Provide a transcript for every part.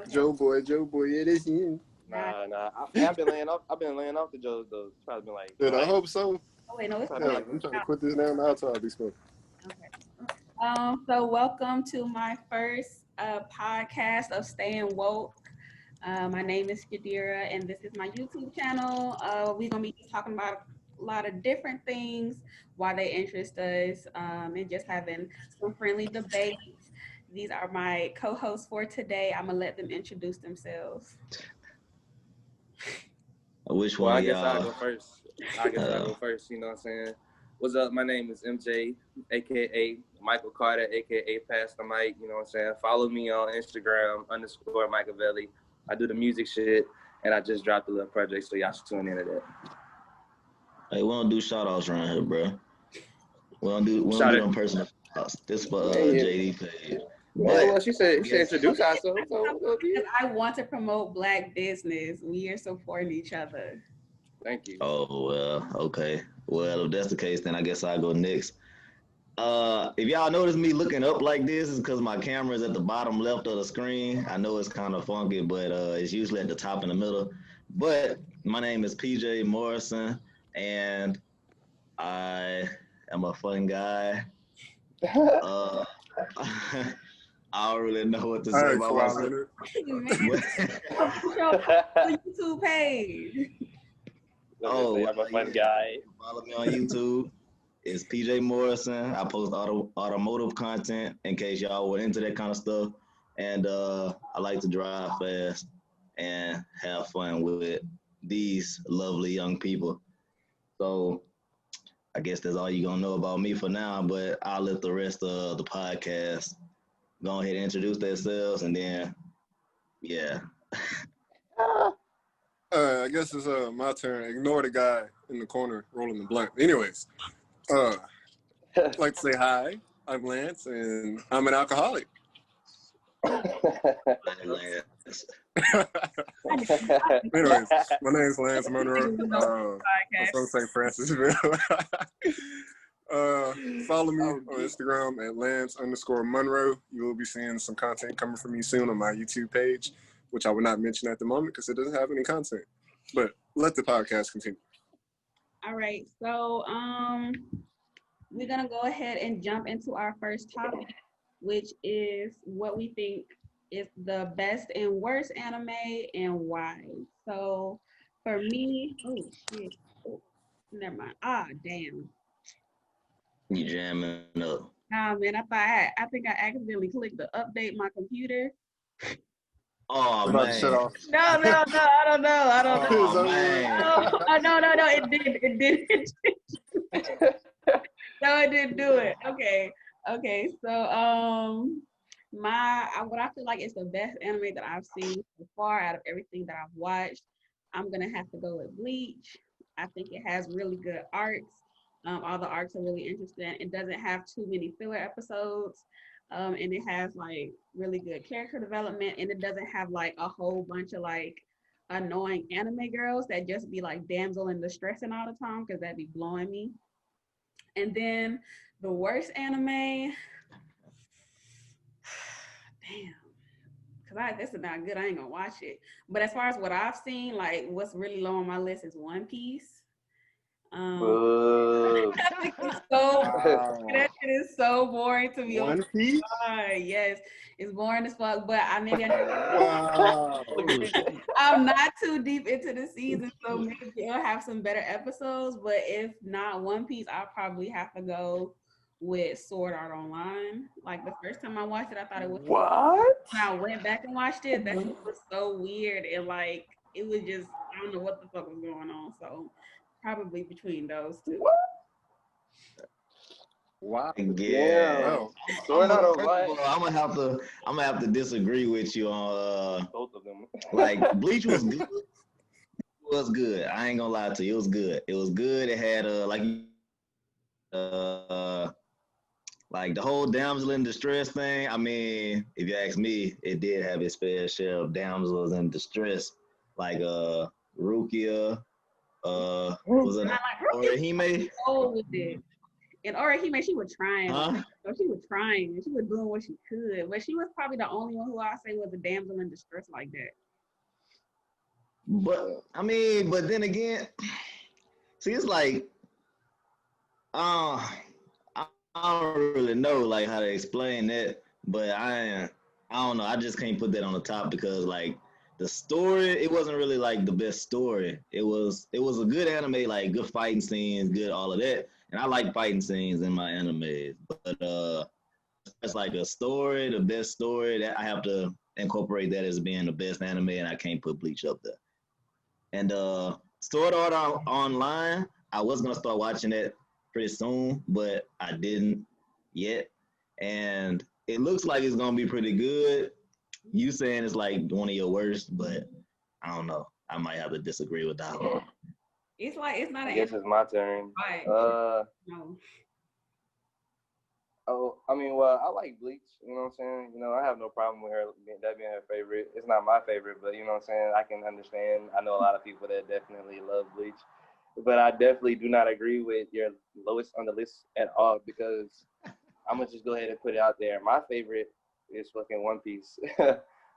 Joe boy, it is you. Nah. I've been laying off the Joes though. It's probably been like. Dude, I hope so. Oh wait, no, it's Yeah, I'm trying to put this down now till I be smoking. Okay. So welcome to my first podcast of Staying Woke. My name is Shadira, and this is my YouTube channel. We're gonna be talking about a lot of different things, why they interest us, and just having some friendly debates. These are my co-hosts for today. I'm gonna let them introduce themselves. Which one? Well, I guess I'll go first. You know what I'm saying? What's up? My name is MJ, aka Michael Carter, aka Pastor Mike. You know what I'm saying? Follow me on Instagram _Machiavelli. I do the music shit, and I just dropped a little project, so y'all should tune into that. Hey, we don't do shout outs around here, bro. We don't do them personal shout outs. This for JD page. Well, she said introduce ourselves. Because I want to promote Black business. We are supporting each other. Thank you. Oh, well, okay. Well, if that's the case, then I guess I'll go next. If y'all notice me looking up like this, it's because my camera is at the bottom left of the screen. I know it's kind of funky, but it's usually at the top in the middle. But my name is PJ Morrison, and I am a fun guy. I don't really know what to say about myself. YouTube page. Oh, I'm a fun guy. Follow me on YouTube. It's PJ Morrison. I post automotive content in case y'all were into that kind of stuff. And I like to drive fast and have fun with these lovely young people. So I guess that's all you're going to know about me for now, but I'll let the rest of the podcast go ahead and introduce themselves, and then, yeah. I guess it's my turn. Ignore the guy in the corner rolling the blunt. Anyways, I'd like to say hi. I'm Lance, and I'm an alcoholic. Anyways, my name is Lance Monroe. I'm from St. Francisville. Follow me on Instagram at Lance_Monroe. You will be seeing some content coming from me soon on my YouTube page, which I will not mention at the moment because it doesn't have any content. But let the podcast continue. All right, so we're gonna go ahead and jump into our first topic, which is what we think is the best and worst anime and why. So for me, oh shit, never mind. Ah, damn. You jamming up. Nah, man, I think I accidentally clicked to update my computer. Oh, man. Shut off. No, I don't know. Oh, man. No, it did. No, it didn't do it. Okay. So, what I feel like is the best anime that I've seen so far out of everything that I've watched, I'm gonna have to go with Bleach. I think it has really good arcs. All the arcs are really interesting. It doesn't have too many filler episodes. And it has like really good character development, and it doesn't have like a whole bunch of like annoying anime girls that just be like damsel in distressing all the time, because that'd be blowing me. And then the worst anime, damn, because this is not good. I ain't gonna watch it. But as far as what I've seen, like what's really low on my list is One Piece. That shit is so boring to me. One Piece? Yes, it's boring as fuck. But I'm not too deep into the season, so maybe it'll have some better episodes. But if not One Piece, I'll probably have to go with Sword Art Online. Like the first time I watched it, I thought it was what? When I went back and watched it, that shit was so weird, and like it was just, I don't know what the fuck was going on. So probably between those two. Wow. Yeah. I'm gonna have to disagree with you on both of them. Like Bleach was good. It was good. I ain't gonna lie to you. It was good. It had like the whole damsel in distress thing. I mean, if you ask me, it did have its fair share of damsels in distress, like Rukia. Was it Orihime? Oh, it did. in Orihime, she was trying. Huh? So she was trying. She was doing what she could, but she was probably the only one who I say was a damsel in distress like that. But I mean, but then again, see, it's like, I don't really know like how to explain that, but I don't know. I just can't put that on the top because like the story, it wasn't really like the best story. It was a good anime, like good fighting scenes, good all of that, and I like fighting scenes in my animes. But it's like a story, the best story that I have to incorporate that as being the best anime, and I can't put Bleach up there. And Sword Art Online, I was gonna start watching it pretty soon, but I didn't yet. And it looks like it's gonna be pretty good. You saying it's like one of your worst, but I don't know. I might have to disagree with that one. It's like it's not I an guess it's my turn. right. No. Oh, I mean, well, I like Bleach. You know what I'm saying? You know, I have no problem with her that being her favorite. It's not my favorite, but you know what I'm saying? I can understand. I know a lot of people that definitely love Bleach, but I definitely do not agree with your lowest on the list at all because I'm gonna just go ahead and put it out there. My favorite is fucking One Piece.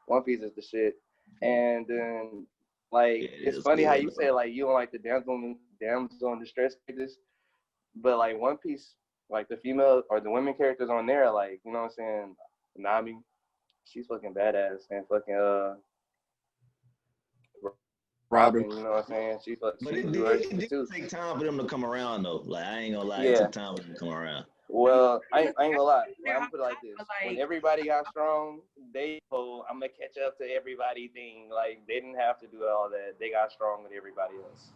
One Piece is the shit. And then, like, Yeah, it's it's funny how good, you bro. say like you don't like the damsel in distress characters, but like One Piece, like the female or the women characters on there, like you know what I'm saying, Nami, she's fucking badass, and fucking Robin. Robin, you know what I'm saying, she But can do her it shit did too. take time for them to come around though. Like I ain't gonna lie, it Yeah. took time for them to come around. Well, I ain't gonna lie. They're I'm gonna put it like this: when like, everybody got strong, I'm gonna catch up to everybody thing. Like they didn't have to do all that; they got strong with everybody else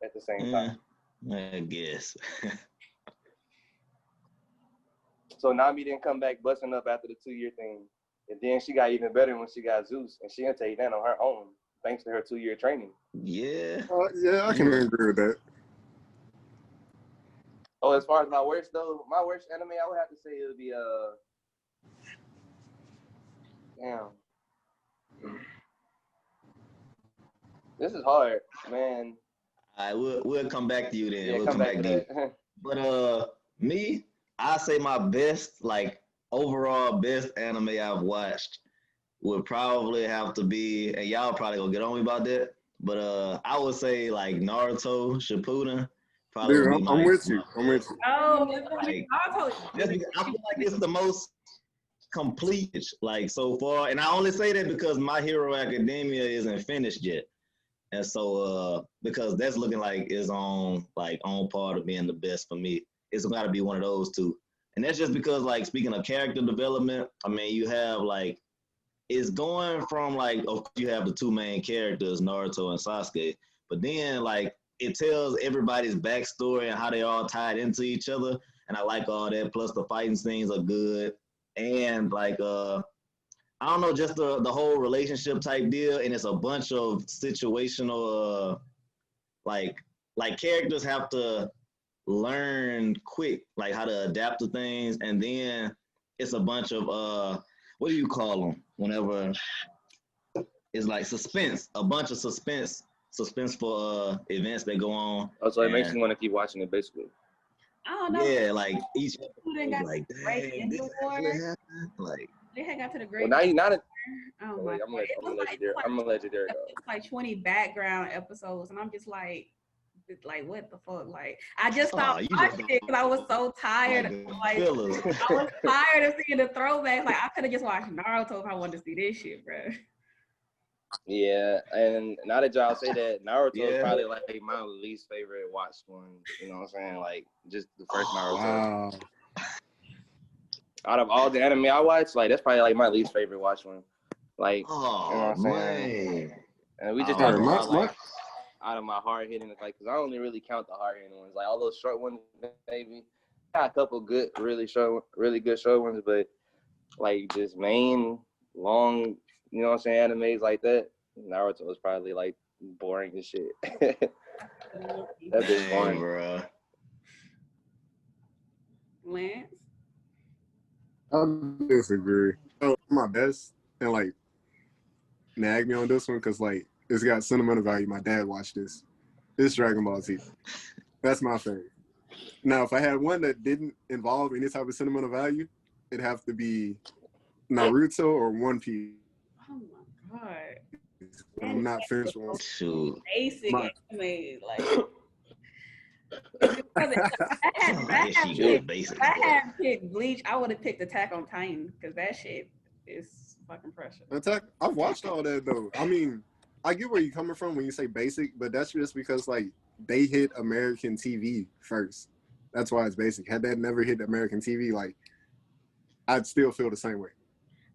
at the same time. I guess. So Nami didn't come back busting up after the 2-year thing, and then she got even better when she got Zeus, and she can take that on her own thanks to her 2-year training. Yeah. Yeah, I can agree with that. Oh, as far as my worst though, my worst anime, I would have to say it would be damn. This is hard, man. All right, we'll come back to you then. Yeah, We'll come back to to you. that. But me, I say my best, like overall best anime I've watched would probably have to be, and y'all probably gonna get on me about that. But I would say like Naruto Shippuden probably Dude, would be I'm my. with you. I'm with you. oh, Like, Naruto. just because I feel like it's the most complete, like so far, and I only say that because My Hero Academia isn't finished yet. And so, because that's looking like it's on par to being the best for me. It's got to be one of those two. And that's just because, like, speaking of character development, I mean, you have like it's going from like, of course, you have the two main characters, Naruto and Sasuke, but then like it tells everybody's backstory and how they all tied into each other. And I like all that. Plus, the fighting scenes are good, and like I don't know, just the whole relationship type deal, and it's a bunch of situational like characters have to learn quick, like how to adapt to things, and then it's a bunch of what do you call them? Whenever it's like suspense, a bunch of suspense for events that go on. Oh, so it makes you want to keep watching it, basically. I don't know. Yeah, like each Who got like, right dang, in this the actually water? happened. Like, They had got to the Well, great. now you not. Oh Wait, my I'm gonna let you there. It's like 20 background episodes, and I'm just like what the fuck? Like I just stopped watching it because I was so tired. Like I was tired of seeing the throwbacks. Like I could have just watched Naruto if I wanted to see this shit, bro. Yeah, and now that y'all say that, Naruto is Yeah. probably like my least favorite watched one. You know what I'm saying? Like just the first Naruto. Wow. Out of all the anime I watched, like that's probably like my least favorite watched one. Like, you know what I'm saying? Man. And we just Oh, talking about my- like out of my hard hitting, like, cause I only really count the hard hitting ones. Like all those short ones, maybe. Got a couple good, really good short ones, but like just main long, you know what I'm saying, animes like that. Naruto was probably like boring as shit. That bitch boring, bro. Lance. I disagree. Oh, my best, and like nag me on this one because like it's got sentimental value. My dad watched this. It's Dragon Ball Z. That's my favorite. Now, if I had one that didn't involve any type of sentimental value, it'd have to be Naruto or One Piece. Oh my god. I'm not finished with Shoot. Basic My- anime, like. Because if I had picked Bleach, I would have picked Attack on Titan because that shit is fucking precious. Attack. I've watched all that though. I mean, I get where you're coming from when you say basic, but that's just because like they hit American TV first. That's why it's basic. Had that never hit American TV, like I'd still feel the same way.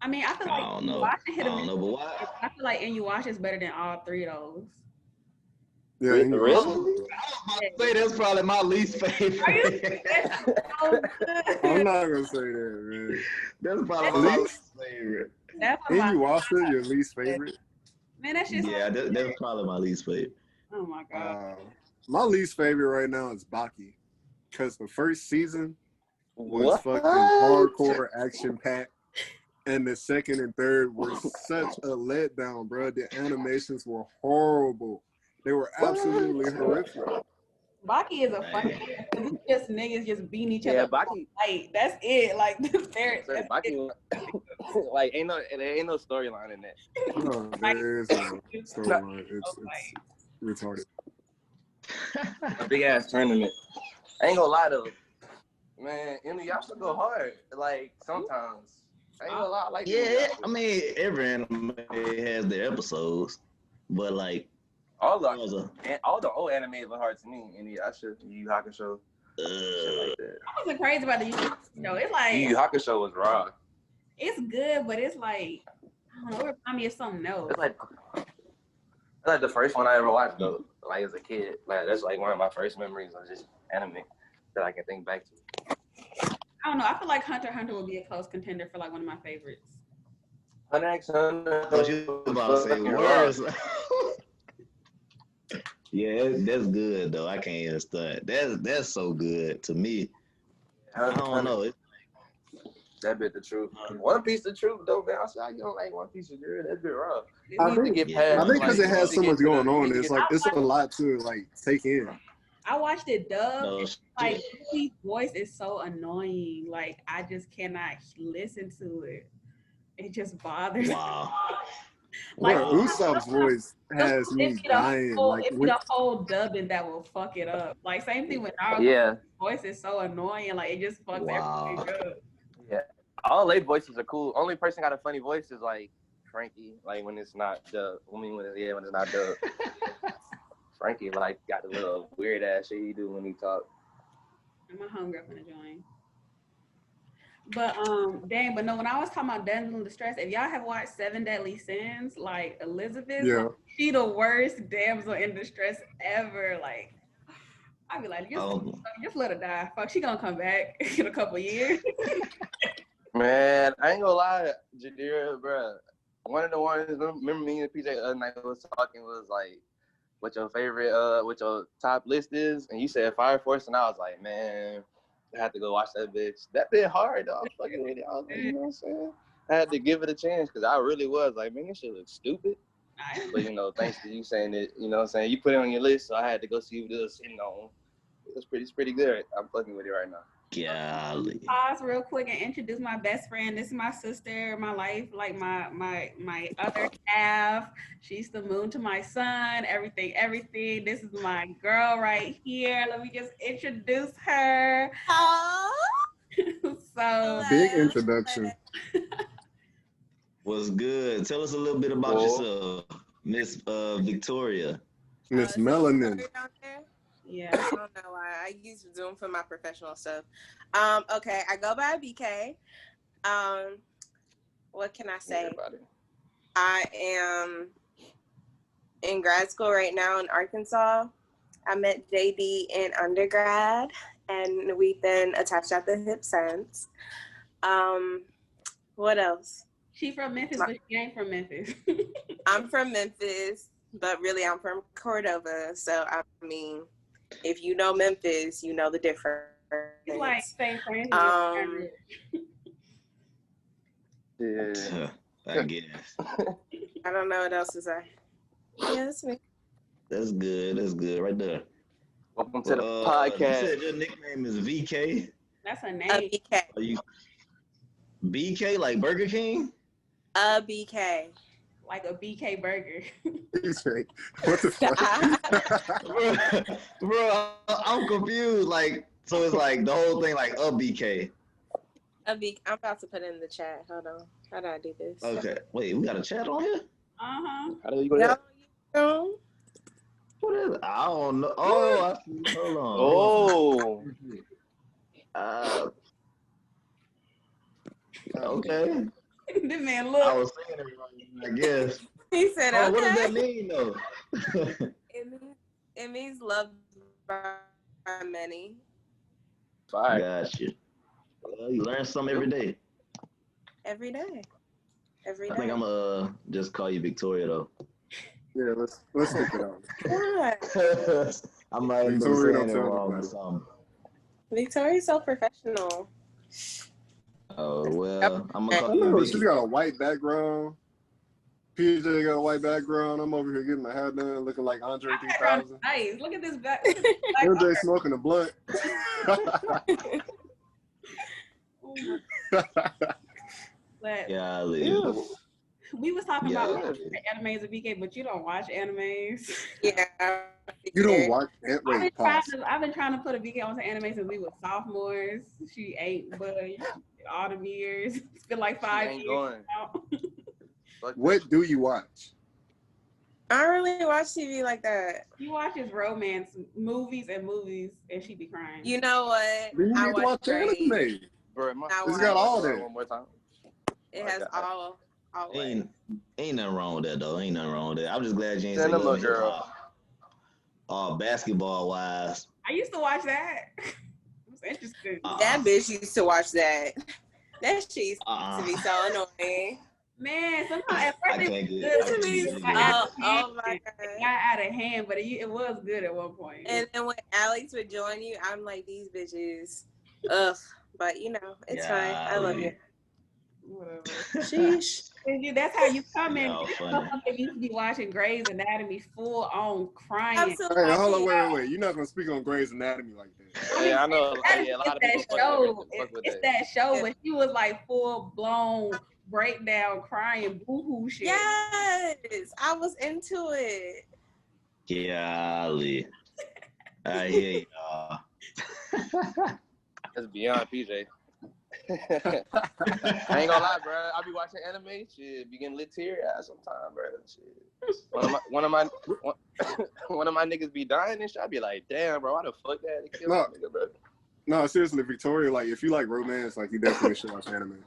I mean, I feel like I don't know. I don't know, but why? I feel like Inuyasha is better than all three of those. Yeah, Really? and I was about to say that's probably my least favorite. I'm not gonna say that, man. That's probably my least favorite. That's one of my, Inuyasha, your least favorite? man, that shit's Yeah, that's probably my least favorite. oh my god. My least favorite right now is Baki, because the first season was What? fucking hardcore action packed, and the second and third were such a letdown, bro. The animations were horrible. They were absolutely horrific. Baki is a funny. It's just niggas just beating each other. Yeah, Baki. Like that's it. Like Sorry, Baki. Like ain't no storyline in that. Oh, there is no storyline. It's retarded. A big ass tournament. I ain't gonna lie though, man. Inuyasha go hard. Like sometimes. I ain't gonna lie. Like Yeah, I mean every anime has their episodes, but like all the old animes were hard to me. Inuyasha, Yu Yu Hakushow, shit like that. I wasn't crazy about the Yu Yu Hakusho. It's like Yu Yu Hakushow was raw. it's good, but it's like I don't know. It reminds me of something else. It's like the first one I ever watched though. Like as a kid, like that's like one of my first memories of just anime that I can think back to. I don't know. I feel like Hunter x Hunter would be a close contender for like one of my favorites. Hunter x Hunter. what you about to say words. Yeah, that's good though. I can't even start. That's so good to me. I don't know. That bit the truth. One Piece the truth though, man. I said you don't like One Piece of good. That bit rough. I think because it has so much going on, it's like it's a lot to like take in. I watched it dubbed. No, Like his voice is so annoying. Like I just cannot listen to it. It just bothers me. wow. Like Usopp's voice has me dying. Like it's the whole dubbing that will fuck it up. Like same thing with Naruto. Yeah. His voice is so annoying. Like it just fucks everything up. Yeah. All their voices are cool. Only person got a funny voice is like Frankie. Like when it's not dubbed. When it's not dubbed. Frankie like got a little weird ass shit he do when he talk. I'm a hunger gonna join. But dang, but no, when I was talking about damsel in distress, if y'all have watched Seven Deadly Sins, like Elizabeth, Yeah. she the worst damsel in distress ever. Like I'd be like, just let her die. Fuck, she gonna come back in a couple years. Man, I ain't gonna lie, Jadira, bro. One of the ones, remember me and PJ the other night was talking was like, what your favorite, what your top list is, and you said Fire Force, and I was like, man, I had to go watch that bitch. That bit hard, though. I was fucking with it. I was like, you know what I'm saying? I had to give it a chance because I really was like, man, this shit looks stupid. But you know, thanks to you saying it, you know what I'm saying? You put it on your list, so I had to go see what it was sitting on. It's pretty good. I'm fucking with it right now. Golly. Pause real quick and introduce my best friend. This is my sister, my life, like my other half. She's the moon to my sun, everything. This is my girl right here. Let me just introduce her. So Big introduction. What's good? Tell us a little bit about yourself, Miss Victoria. Miss Melanin. yeah. I don't know why. I use Zoom for my professional stuff. Okay, I go by Agbeke. What can I say? I am in grad school right now in Arkansas. I met JD in undergrad, and we've been attached at the hip since. What else? She from Memphis, but she ain't from Memphis. I'm from Memphis, but really I'm from Cordova. So, I mean, if you know Memphis, you know the difference. It's like same friends. Yeah. I guess. I don't know what else to say. Yeah, that's me. That's good. That's good right there. Welcome to the podcast. You said your nickname is VK? That's her name. BK. Are you BK like Burger King? BK. Like a BK burger. What the fuck? bro, I'm confused. Like, so it's like the whole thing like a BK. I'm about to put it in the chat. Hold on. How do I do this? Okay. Wait, we got a chat on here? Uh-huh. How do you go there? No, What is it? I don't know. Oh, I see. Hold on. Oh. Okay. This man I look. was saying it wrong, I guess. He said, okay. What does that mean, though? It means loved by many. Fire. Gotcha. Well, you learn something every day. Every day. I think I'm just call you Victoria, though. Yeah, let's stick it out. What? I might have been Victoria saying don't it sound wrong or like something. Victoria's so professional. Oh, well, I'm going to I call you know, Vicky. she's got a white background. PJ got a white background. I'm over here getting my hair done, looking like Andre 3000. Nice. Look at this back. MJ smoking a blunt. But Yeah, we was talking about Yeah. animes of BK, but you don't watch animes. Yeah. You don't watch it? Wait, pause. I've been trying to put a BK onto anime since we were sophomores. She ain't budge. Autumn years. It's been like 5 ain't years going. now. What do you watch? I don't really watch TV like that. She watches romance movies, and she be crying. You know what? Then you I need to watch Grace. anime. Bro, It's got all that. One more time. It has all ways. Ain't nothing wrong with that, though. Ain't nothing wrong with that. I'm just glad you ain't say Cinema love girl. Basketball-wise. I used to watch that. It was interesting. That bitch used to watch that. That shit used to be so annoying. Man, sometimes at first I it can't was get good. it. Oh my god. It got out of hand, but it was good at one point. And then when Alex would join you, I'm like, these bitches. Ugh. But you know, it's fine. I love you. Whatever. Sheesh. That's how you come in. Y'all funny. You used to be watching Grey's Anatomy full on crying. Absolutely. Hey, hold on, wait. You're not gonna speak on Grey's Anatomy like that. Yeah, I know. Yeah, a lot of people fuck with It's that. that show, but she was like full blown breakdown, crying, boohoo shit. Yes, I was into it. Golly. I hear y'all. That's beyond PJ. I ain't gonna lie, bro. I be watching anime, shit, be getting lit teary-eyed sometimes, bro. Shit. One of my niggas be dying and shit. I be like, damn, bro, why the fuck that kill that nigga, bro? No, seriously, Victoria, like if you like romance, like you definitely should watch anime.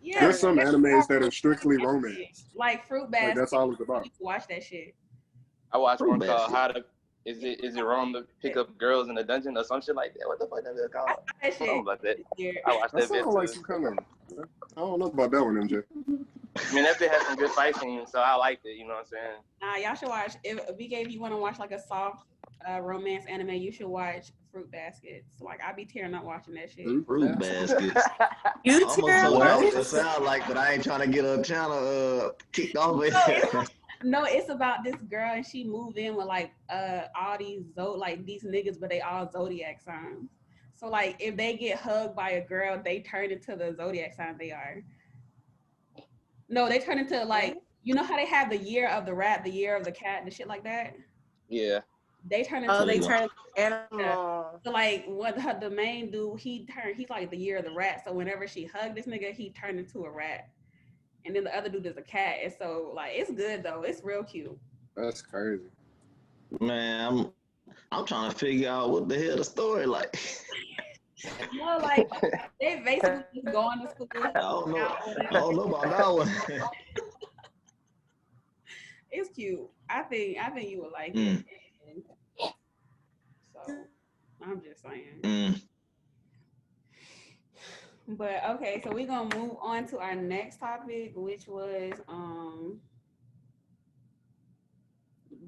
Yeah, There's some animes that are strictly romance. like Fruit Basket. Like that's all it's about. You can watch that shit. I watched one called Is it wrong to pick up girls in a dungeon or some shit like that? What the fuck that is called? That shit. Something like that. I watched That that bit sounds like too. some kind of. I don't know about that one, MJ. I mean, that bit had some good fight scenes, so I liked it. You know what I'm saying? Nah, y'all should watch. If you want to watch like a soft romance anime, you should watch Fruit Baskets. Like I be tearing up watching that shit. Fruit baskets. You I almost too. told you what it sound like, but I ain't trying to get a channel kicked off with it. No, it's about this girl and she moved in with like all these these niggas, but they all zodiac signs. So like if they get hugged by a girl, they turn into the zodiac sign they are. No, they turn into like, you know how they have the year of the rat, the year of the cat, and shit like that. Yeah. They turn into they turn animal. So like the main dude, he's like the year of the rat. So whenever she hugged this nigga, he turned into a rat. And then the other dude is a cat. And so like it's good though. It's real cute. That's crazy. Man, I'm trying to figure out what the hell the story like. You know, like they basically just going to school. I don't know about that one. It's cute. I think you would like it. So I'm just saying. But okay, so we're gonna move on to our next topic, which was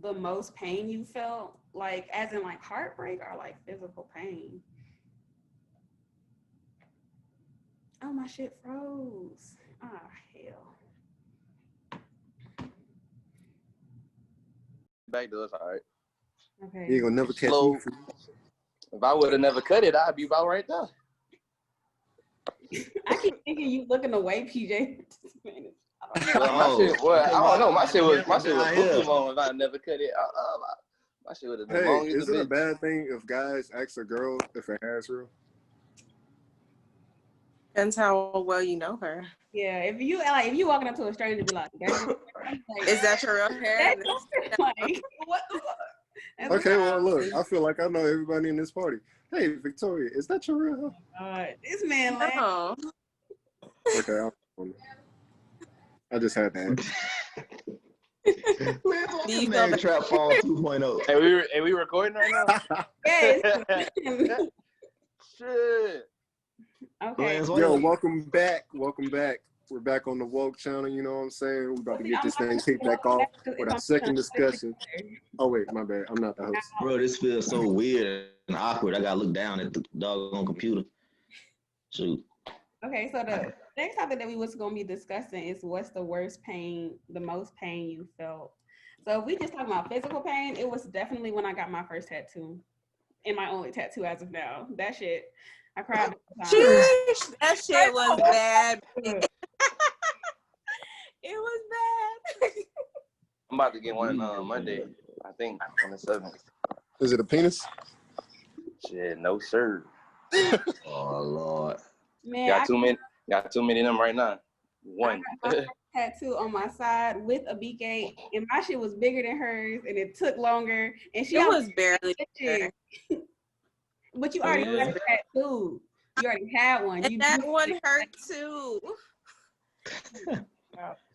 the most pain you felt, like as in like heartbreak or like physical pain. Oh, my shit froze. Ah, hell. Back to us, all right. Okay. You ain't gonna never catch Slow. me. If I would have never cut it, I'd be about right there. I keep thinking you looking away, PJ. Well, my shit, well, I don't know. My shit was down here. too long if I never cut it. My shit would have been Hey, long as is it a bitch. bad thing if guys ask a girl if her hair's real? Depends how well you know her. Yeah, if you walking up to a stranger and be like, Is that your real hair? like, what the fuck? That's Okay, well, wild. look, I feel like I know everybody in this party. Hey, Victoria, is that your real hair? This man, like, No. Okay, I just had that. Do you Man, feel Trap Phone 2.0. Hey, we recording right now? yes. Shit. Okay. Yo, welcome back. We're back on the Woke channel, you know what I'm saying? We're about to get this thing kicked back off with our second discussion. Oh, wait, my bad. I'm not the host. Bro, this feels so weird and awkward. I gotta look down at the doggone computer. Shoot. Okay, so the next topic that we was gonna be discussing is what's the most pain you felt. So if we just talk about physical pain, it was definitely when I got my first tattoo, and my only tattoo as of now. That shit, I cried all the time. Sheesh, that shit was bad. It was bad. I'm about to get one on Monday, I think, on the 7th. Is it a penis? Shit, no sir. Oh, Lord. Man, Got too many of them right now. One. I got my tattoo on my side with Agbeke, and my shit was bigger than hers, and it took longer. And she It was barely bigger. But you already had a tattoo. You already had one. And that one hurt too.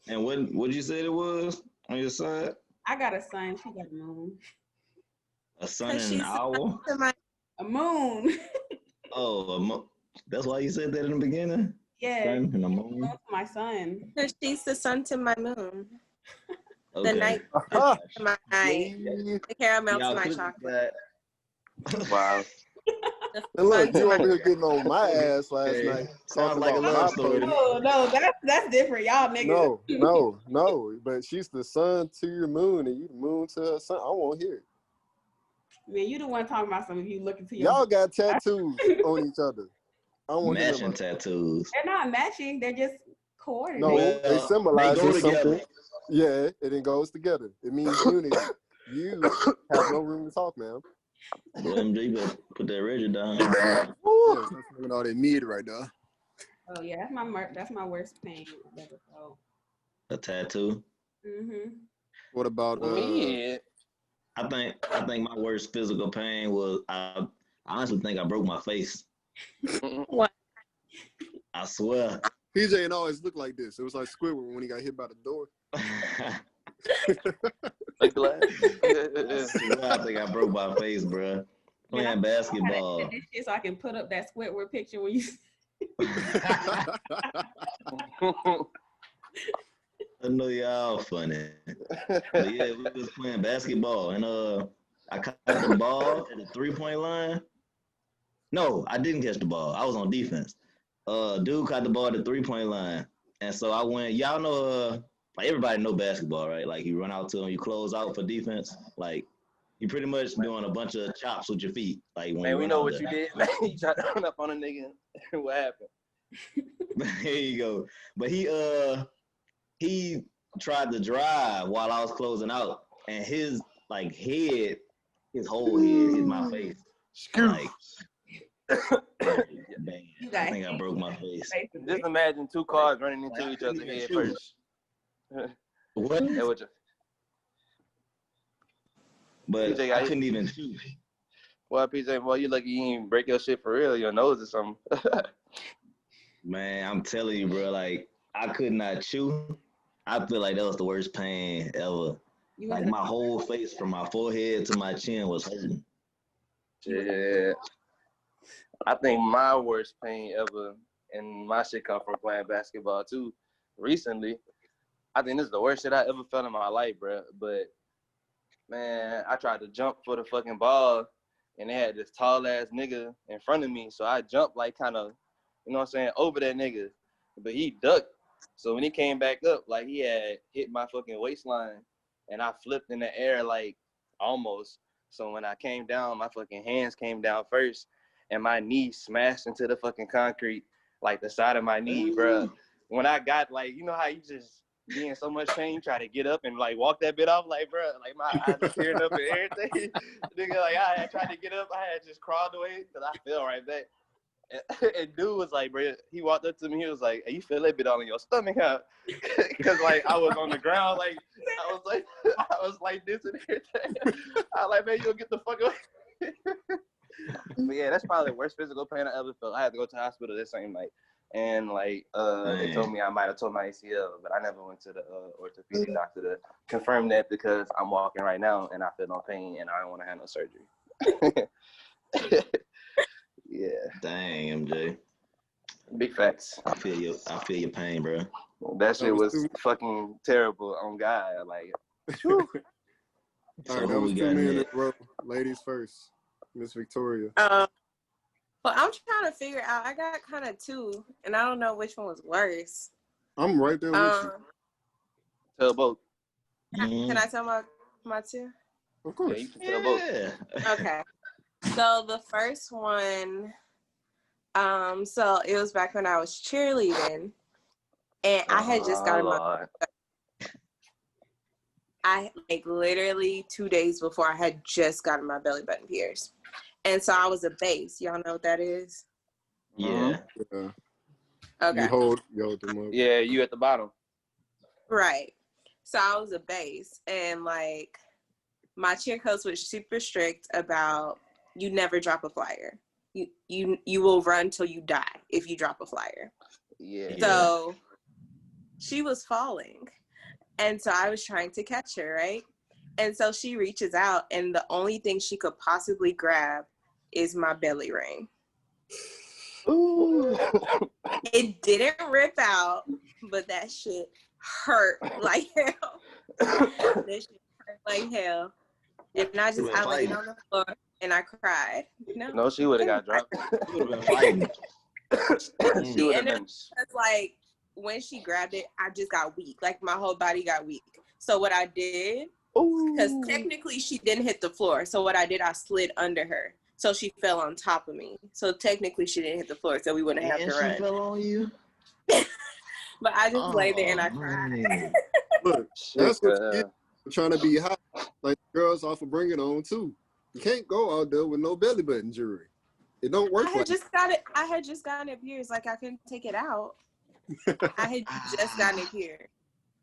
And what you say it was on your side? I got a sun. She got a moon. A sun and an owl? A moon. Oh, that's why you said that in the beginning? Yeah. Sun and a moon? My son. Because she's the sun to my moon. Okay. The night to my night. The caramel to my chocolate. Wow. And look, you over here getting on my ass last night. Sounds like a love story. No, that's different. Y'all niggas. No. But she's the sun to your moon, and you the moon to her sun. I won't hear it. Man, you the one talking about something. You looking to your. Y'all got tattoos on each other. I don't want to hear Matching tattoos. They're not matching. They're just coordinated. No, Well, they symbolize they go something. together. Yeah, it goes together. It means unity. You have no room to talk, man. Boy, MJ, you better put that Reggie down. Yeah, stop smoking all that meat right now. Oh yeah, that's my worst pain I've ever felt. A tattoo. Mhm. What about Me? I think my worst physical pain was I honestly think I broke my face. What? I swear. PJ and always look like this. It was like Squidward when he got hit by the door. Like the last. I think I broke my face, bro. Playing basketball. This shit so I can put up that Squidward picture when you. I know y'all funny. But yeah, we was playing basketball and I caught the ball at the 3-point line. No, I didn't catch the ball. I was on defense. Dude caught the ball at the 3-point line. And so I went, y'all know like everybody know basketball, right? Like you run out to him, you close out for defense. Like you pretty much doing a bunch of chops with your feet. Like when Man, we know what you did. You tried to run up on a nigga. What happened? There you go. But he tried to drive while I was closing out, and his whole head hit my face. Like, man, I think I broke my face. Just imagine two cars running into each other head first. What? But PJ I couldn't even shoot. Well, PJ, well, you lucky you didn't break your shit for real, your nose or something. Man, I'm telling you, bro, like, I could not chew. I feel like that was the worst pain ever. Like, my whole face from my forehead to my chin was hurting. Yeah. I think my worst pain ever, and my shit come from playing basketball too, recently. I think this is the worst shit I ever felt in my life, bro. But, man, I tried to jump for the fucking ball, and they had this tall-ass nigga in front of me, so I jumped, like, kind of, you know what I'm saying, over that nigga. But he ducked. So when he came back up, like, he had hit my fucking waistline, and I flipped in the air, like, almost. So when I came down, my fucking hands came down first, and my knee smashed into the fucking concrete, like the side of my knee, bro. When I got, like, you know how you just be in so much pain, try to get up and like walk that bit off, like, bro, like my eyes were tearing up and everything. Nigga, like I had tried to get up, I had just crawled away because I fell right back. And dude was like, bro, he walked up to me, he was like, hey, you feel that bit all in your stomach, huh? Because like I was on the ground, like I was like this and everything. I was like, man, you'll get the fuck away. But yeah, that's probably the worst physical pain I ever felt. I had to go to the hospital that same night. And like they told me I might have tore my ACL, but I never went to the orthopedic doctor to confirm that because I'm walking right now and I feel no pain and I don't want to have no surgery. Yeah. Dang, MJ. Big facts. I feel your pain, bro. That shit was fucking terrible on God. Like, All So right, that who was we 2 got men in next? a row. Ladies first. Miss Victoria. Well, I'm trying to figure out. I got kind of two, and I don't know which one was worse. I'm right there with you. tell both. Can I tell my two? Of course. Yeah, you can tell both. Okay. So the first one, so it was back when I was cheerleading, and I had just gotten my. I like literally 2 days before I had just gotten my belly button pierced. And so I was a base. Y'all know what that is? Yeah. Yeah. Okay. You hold them up. Yeah, you at the bottom. Right. So I was a base, and like my cheer coach was super strict about you never drop a flyer. You will run till you die if you drop a flyer. Yeah. So she was falling. And so I was trying to catch her, right? And so she reaches out, and the only thing she could possibly grab is my belly ring. Ooh. It didn't rip out, but that shit hurt like hell. That shit hurt like hell. And I laid on the floor and I cried. No, she would have got dropped. She would have been fighting. She would have been. It's like when she grabbed it, I just got weak. Like my whole body got weak. So what I did, because technically she didn't hit the floor. So what I did, I slid under her. So she fell on top of me. So technically she didn't hit the floor, so we wouldn't have to run. She fell on you? But I just lay there and I cried. Look, that's what you get for trying to be hot. Like girls off of Bring It On too. You can't go out there with no belly button jewelry. It don't work. I had just gotten it pierced. Like I couldn't take it out. I had just gotten it pierced.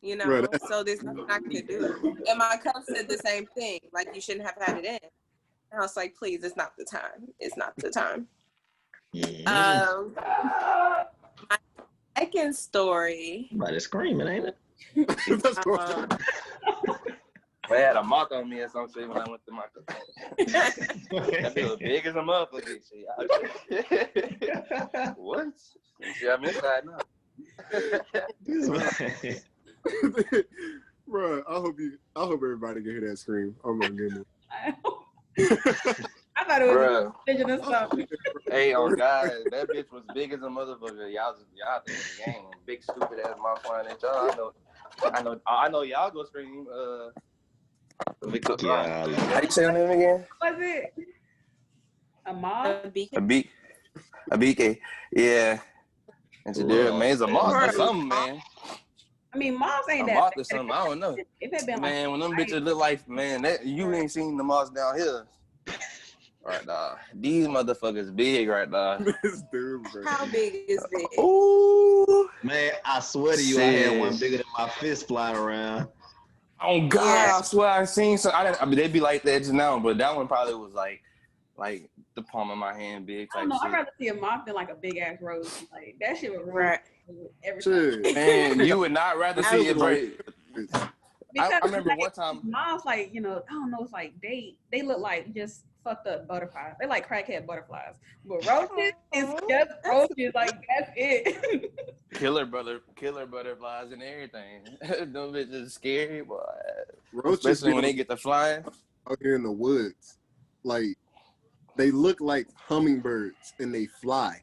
You know, right. So there's nothing I could do. And my coach said the same thing. Like you shouldn't have had it in. And I was like, please, it's not the time. It's not the time. My second story. Somebody screaming, ain't it? I had a moth on me or something when I went to my that bitch was big as a motherfucker. What? See, I'm inside now. Bro, I hope everybody can hear that scream. Oh my goodness. I thought it was original stuff. Hey, on God, that bitch was big as a motherfucker. Y'all think the game, big stupid ass mouth flying at y'all. I know y'all go scream. Victoria. How you say her name again? Was it a moth? Agbeke. Yeah. And Jadira, man, it's a moth or something, man. I mean, moths ain't a that moth or something. I don't know. If it been man, when them bitches look like, man, that you ain't seen the moths down here. Right now. These motherfuckers big right now. How big is it? Ooh. Man, I swear to you, I had one bigger than my fist flying around. Oh God, yeah. I swear I seen some. I mean, they be like that just now, but that one probably was like the palm of my hand big. I don't know. I'd rather see a moth than like a big ass rose. Like that shit would right. Everything. Man, you would not rather see it break. I remember like, one time. Moths, like, you know, I don't know. It's like they look like just fucked up butterflies. They like crackhead butterflies. But roaches is just roaches. Like that's it. Killer butterflies and everything. Them bitches scary, boy. Roaches, especially when they get to flying out here in the woods. Like they look like hummingbirds and they fly.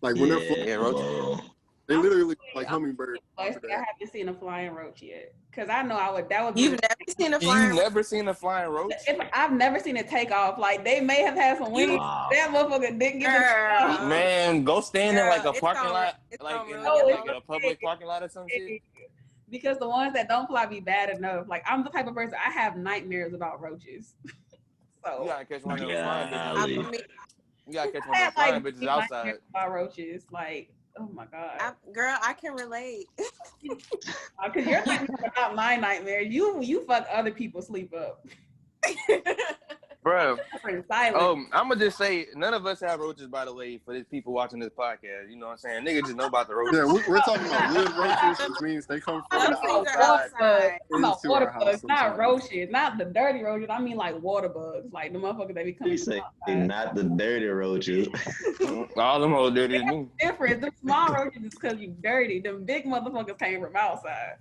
Like when they're flying, roaches. They literally look like hummingbird. I haven't seen a flying roach yet. Cause I know I would. That would be. You've never seen a flying roach? You've never seen a flying roach? I've never seen it take off. Like they may have had some wings. That motherfucker didn't get the off. Man, go stand in like a parking lot, like in a public parking lot or some shit. Because the ones that don't fly be bad enough. Like I'm the type of person I have nightmares about roaches. So you gotta catch one of them flying bitches. You gotta catch one of them flying bitches outside. About roaches, like oh my god, girl, I can relate. Because you're not my nightmares. You fuck other people sleep up. Bro, I'm gonna just say none of us have roaches, by the way, for these people watching this podcast. You know what I'm saying? Niggas just know about the roaches. Yeah, we're talking about wood roaches, which means they come from outside. I'm about water bugs, not roaches, not the dirty roaches. I mean like water bugs, like the motherfuckers that be coming. You say not the dirty roaches. All them hoes dirty as me. Different. The small roaches is because you dirty. The big motherfuckers came from outside.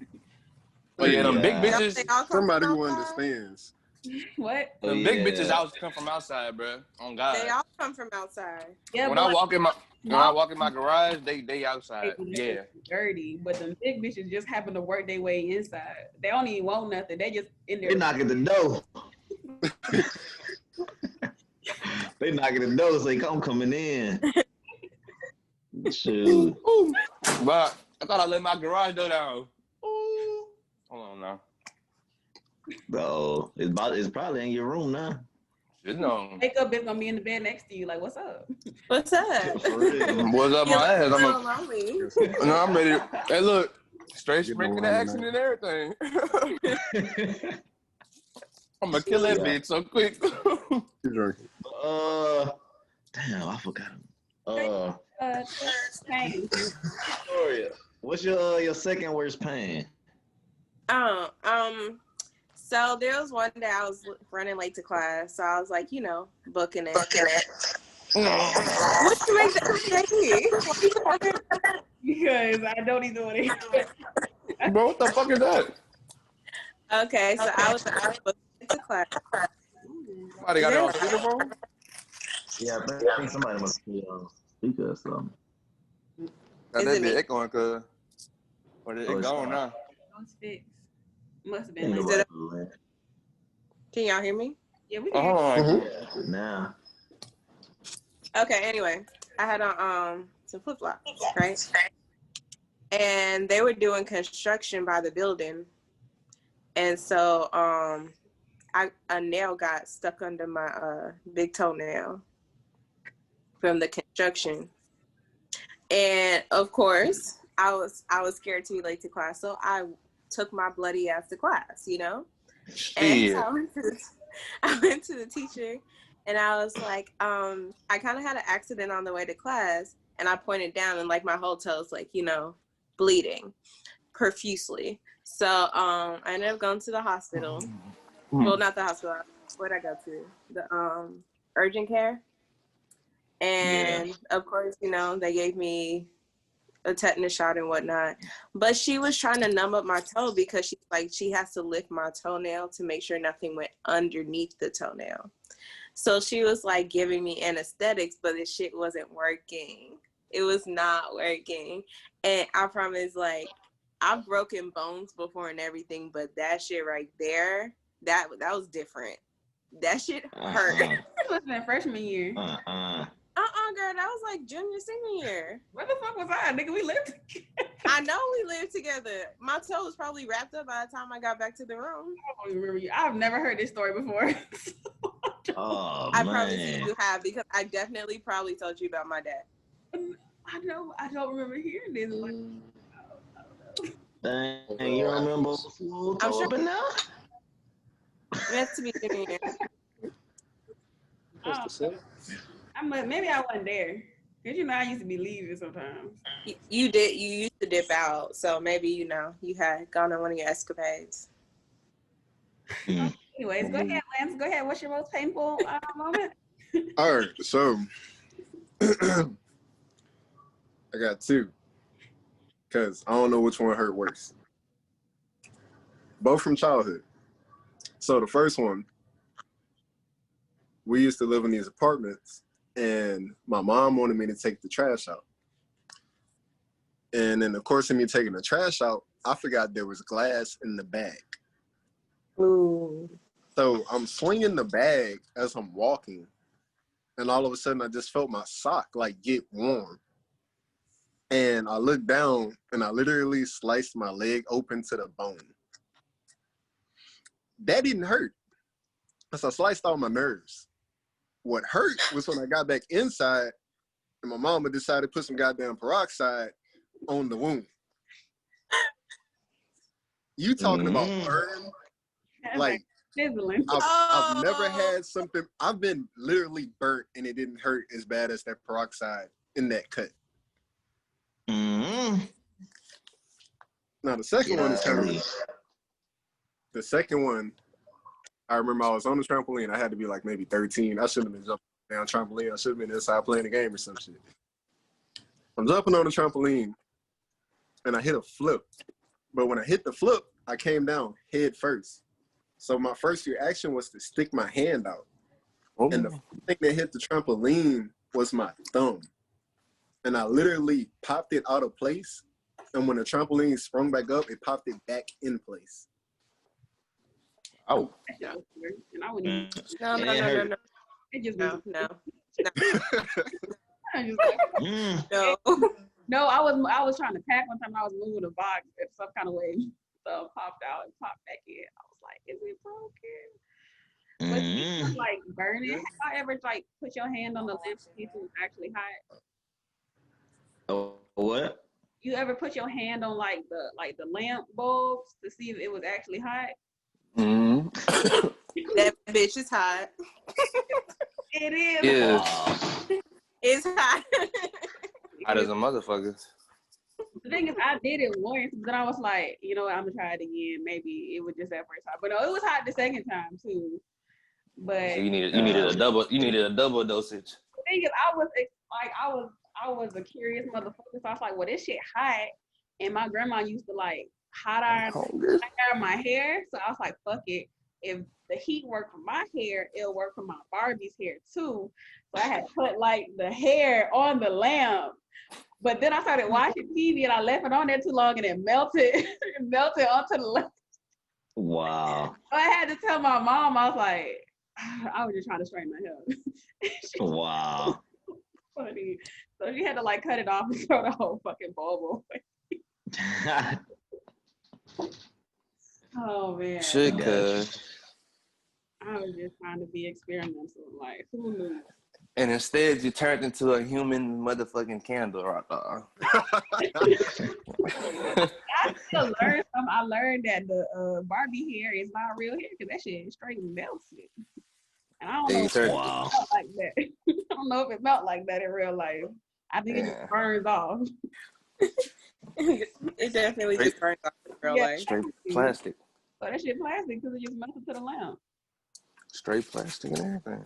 But yeah, them big bitches. Somebody who understands. What? The big bitches come from outside, bro. On God. They all come from outside. Yeah, when I walk in my garage, they outside. Yeah. Dirty, but the big bitches just happen to work their way inside. They don't even want nothing. They just in there. They knocking the door. They knocking the door, so they coming in. Shoot. But I thought I let my garage door down. Ooh. Hold on now. Bro, it's probably in your room now. Shit, no. Wake up, it's gonna be in the bed next to you. Like, what's up? What's up? What's up, my ass? I'm ready. Hey, look, straight sprinkling the action and everything. I'm gonna kill that bitch so quick. Damn, I forgot him. Pain. Victoria, what's your second worst pain? So there was one day I was running late to class, so I was like, booking it. What you make that Because I don't even want to. Bro, what the fuck is that? Okay, so I was booking to class. Somebody got it on speakerphone? Yeah, I think somebody must be on speaker or something. That be echoing, cuz. Or is it going now? Must have been. Can y'all hear me? Yeah, we can. Now. Okay, anyway, I had on some flip-flops, right? And they were doing construction by the building. And so a nail got stuck under my big toenail from the construction. And of course, I was scared to be late to class, so I took my bloody ass to class, And so I went to the teacher, and I was like, I kind of had an accident on the way to class, and I pointed down, and like my whole toe's like, bleeding profusely. So I ended up going to the hospital. Well, not the hospital. Where'd I go to? The urgent care. And of course, they gave me a tetanus shot and whatnot. But she was trying to numb up my toe because she's like, she has to lift my toenail to make sure nothing went underneath the toenail. So she was like giving me anesthetics, but the shit wasn't working. It was not working. And I promise, like, I've broken bones before and everything, but that shit right there, that was different. That shit hurt. It was in freshman year. Girl, that was like senior year. Where the fuck was I? Nigga, we lived together. I know we lived together. My toe was probably wrapped up by the time I got back to the room. I don't remember you. I've never heard this story before. I probably think you have, because I definitely probably told you about my dad. I know. I don't remember hearing this. Dang, you don't remember? I'm sure. But now? It has to be junior year. Maybe I wasn't there. Because, I used to be leaving sometimes. You did. You used to dip out. So maybe, you had gone on one of your escapades. Anyways, go ahead, Lance. Go ahead. What's your most painful moment? All right. So, I got two. Because I don't know which one hurt worse. Both from childhood. So, the first one, we used to live in these apartments. And my mom wanted me to take the trash out. And in the course of me taking the trash out, I forgot there was glass in the bag. Ooh. So I'm swinging the bag as I'm walking, and all of a sudden I just felt my sock like get warm. And I looked down and I literally sliced my leg open to the bone. That didn't hurt, because I sliced all my nerves. What hurt was when I got back inside and my mama decided to put some goddamn peroxide on the wound. You talking about burn? Like, Sizzling. I've never had something, I've been literally burnt and it didn't hurt as bad as that peroxide in that cut. Mm-hmm. Now the second one is kind of, the second one, I remember I was on the trampoline. I had to be like maybe 13. I shouldn't have been jumping down trampoline. I should have been inside playing the game or some shit. I'm jumping on the trampoline and I hit a flip. But when I hit the flip, I came down head first. So my first reaction was to stick my hand out. Oh. And the thing that hit the trampoline was my thumb. And I literally popped it out of place. And when the trampoline sprung back up, it popped it back in place. Oh. And I wouldn't even, No. it just No. I just like, No. no, I was trying to pack one time. I was moving a box in some kind of way. So it popped out and popped back in. I was like, is it broken? But it was like burning. Have you ever like put your hand on the lamp to see if it was actually hot? Oh, what? You ever put your hand on like the lamp bulbs to see if it was actually hot? Mm. That bitch is hot. It is. Yeah. It's hot. Hot as a motherfucker. The thing is, I did it once, but then I was like, you know what, I'm gonna try it again. Maybe it was just that first time, but no, it was hot the second time too. But So you needed a double dosage. the thing is, I was a curious motherfucker, so I was like, well, this shit hot, and my grandma used to like hot iron my hair, so I was like, fuck it. If the heat worked for my hair, it'll work for my Barbie's hair too. So I had put like the hair on the lamp. But then I started watching TV and I left it on there too long and it melted. It melted onto the lamp. Wow. So I had to tell my mom, I was like, I was just trying to straighten my hair. Wow. Funny. So she had to like cut it off and throw the whole fucking bulb away. Oh man. Shit, cuz. I was just trying to be experimental. Like, who knew? And instead, you turned into a human motherfucking candle right there. I still learned something. I learned that the Barbie hair is not real hair because that shit straight melted. And I don't know if it Wow. felt like that. I don't know if it felt like that in real life. I think it just burns off. It definitely just burns off in real life. Straight plastic. So that shit plastic because it just melted to the lamp. Straight plastic and everything.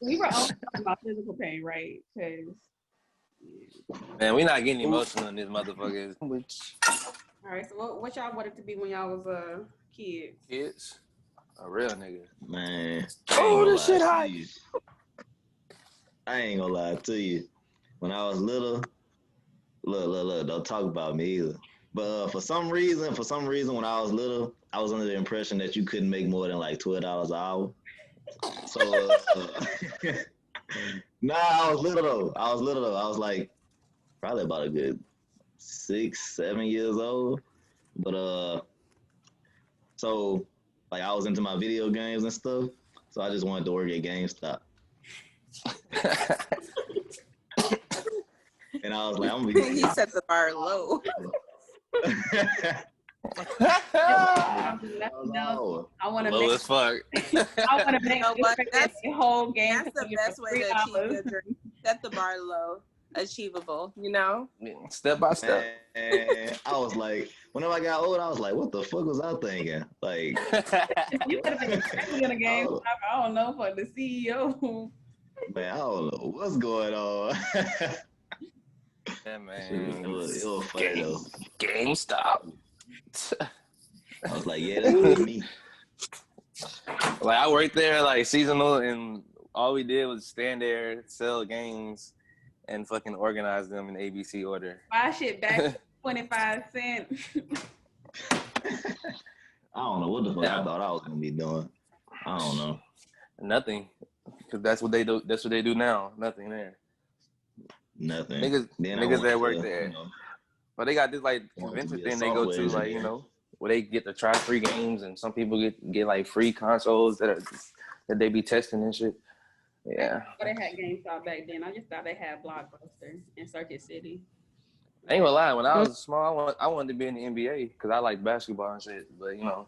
We were only talking about physical pain, right? Because Man, we not getting emotional in this motherfucker. all right. So what y'all wanted to be when y'all was kids? Kids, a real nigga. Man. Oh, this shit hot. I ain't gonna lie to you. When I was little, look, don't talk about me either. But for some reason, when I was little, I was under the impression that you couldn't make more than like $12 an hour. So, nah, I was little though. I was like probably about a good 6-7 years old. But so like I was into my video games and stuff. So I just wanted to work at GameStop. And I was like, I'm gonna be. He set the bar low. I want to Low make. as fuck. I want to make That's the whole game. That's the best way to achieve your dream. Set the bar low, achievable. You know. Step by step. And I was like, whenever I got old, I was like, what the fuck was I thinking? Like, You could have been the in a game. I don't know, for the CEO. Man, I don't know what's going on. Yeah, man. It was funny though. GameStop. I was like, yeah, that's me. Like I worked there like seasonal, and all we did was stand there, sell games, and fucking organize them in ABC order. Buy shit back 25 cents. I don't know what the fuck I thought I was gonna be doing. I don't know. Nothing, because that's what they do. That's what they do now. Nothing there. Nothing. Niggas that work there. You know, But they got this like want to convention be a thing they go to, software like, you engineer. know, where they get to try free games, and some people get like free consoles that they be testing and shit. Yeah. But they had GameStop back then. I just thought they had Blockbuster in Circuit City. I ain't gonna lie, when I was small, I wanted to be in the NBA because I like basketball and shit. But you know,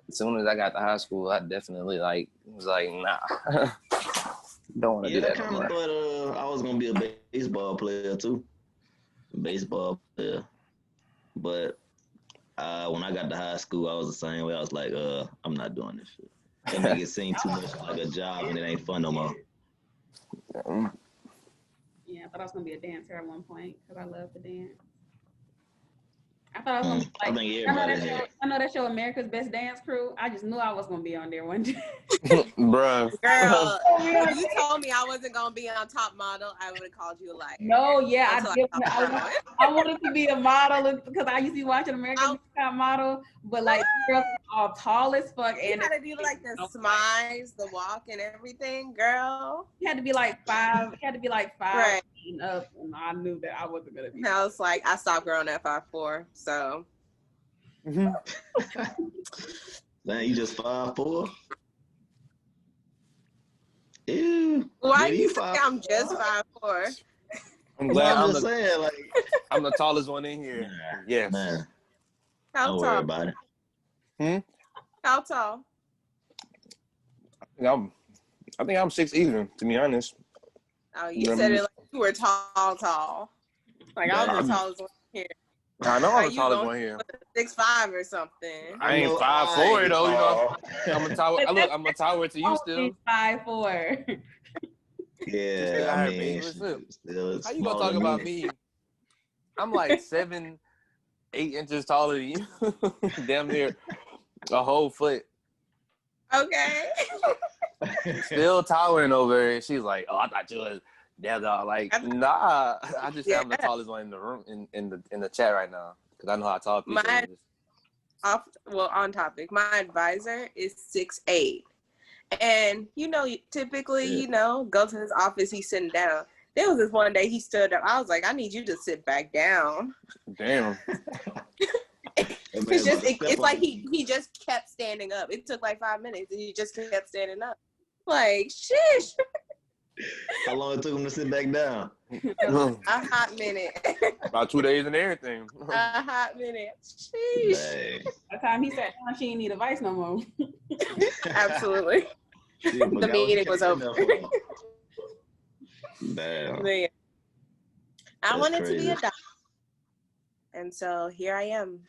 as soon as I got to high school, I definitely was like, nah, don't want to do that. I kind of thought I was gonna be a baseball player too. Baseball player. But when I got to high school, I was the same way. I was like, I'm not doing this shit. They make it seem too much like a job and it ain't fun no more. Yeah, I thought I was gonna be a dancer at one point because I love to dance. I thought I was gonna be like, I think everybody I know that show America's Best Dance Crew. I just knew I was gonna be on there one day. Bruh. Girl, if you told me I wasn't gonna be on Top Model, I would have called you a liar. No, yeah, I wanted to be a model because I used to be watching America's Next Top Model, but like girls are tall as fuck, You and gotta do like the smiles, the walk, and everything, girl. you had to be like 5. You had to be like 5 Right. and up, and I knew that I wasn't gonna be. I was like, I stopped growing at 5'4", so. Man, you just 5'4"? Ew. Why Baby, you say 5'4"? I'm just 5'4"? I'm glad I'm just saying, like, I'm the tallest one in here. Yes. man, How don't tall? worry about it. How tall? I think I'm 6 even, to be honest. Oh, you said it like you were tall. Like I'm the tallest one here. I know I'm the tallest one here. 6'5" or something. I ain't 5'4" though, you know. I'm a tower to you still. 5'4". Yeah, I mean, listen, still how you gonna talk about me? I'm like 7, 8 inches taller than you. Damn near a whole foot. Okay. Still towering over her. And she's like, oh, I thought you was damn dog. Like, nah. I just say I'm the tallest one in the room in the chat right now. Because I know how tall people are. On topic. My advisor is 6'8". And typically, go to his office, he's sitting down. There was this one day he stood up. I was like, I need you to sit back down. Damn. It's like he just kept standing up. It took like 5 minutes and he just kept standing up. Like, shish. How long it took him to sit back down? A hot minute. About 2 days and everything. A hot minute. Sheesh. Dang. By the time he sat down, she didn't need advice no more. Absolutely. The meeting was over. Damn. Yeah. I wanted crazy. to be a doctor. And so here I am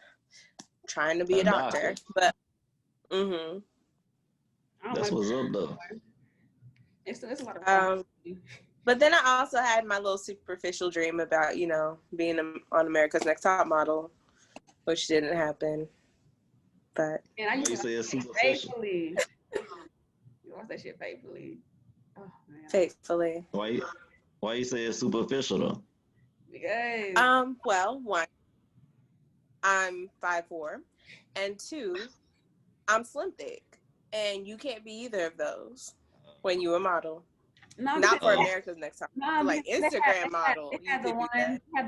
trying to be a doctor. But that's what's up though. It's a lot of fun. But then I also had my little superficial dream about, being on America's Next Top Model, which didn't happen. But and I used you to say it's superficial. faithfully. You watch that shit faithfully. Oh man. Faithfully. Why you say it's superficial though? Because well, 1, I'm 5'4", and 2, I'm slim thick. And you can't be either of those when you a model. Not for America's Next Top. Like Instagram model. They had the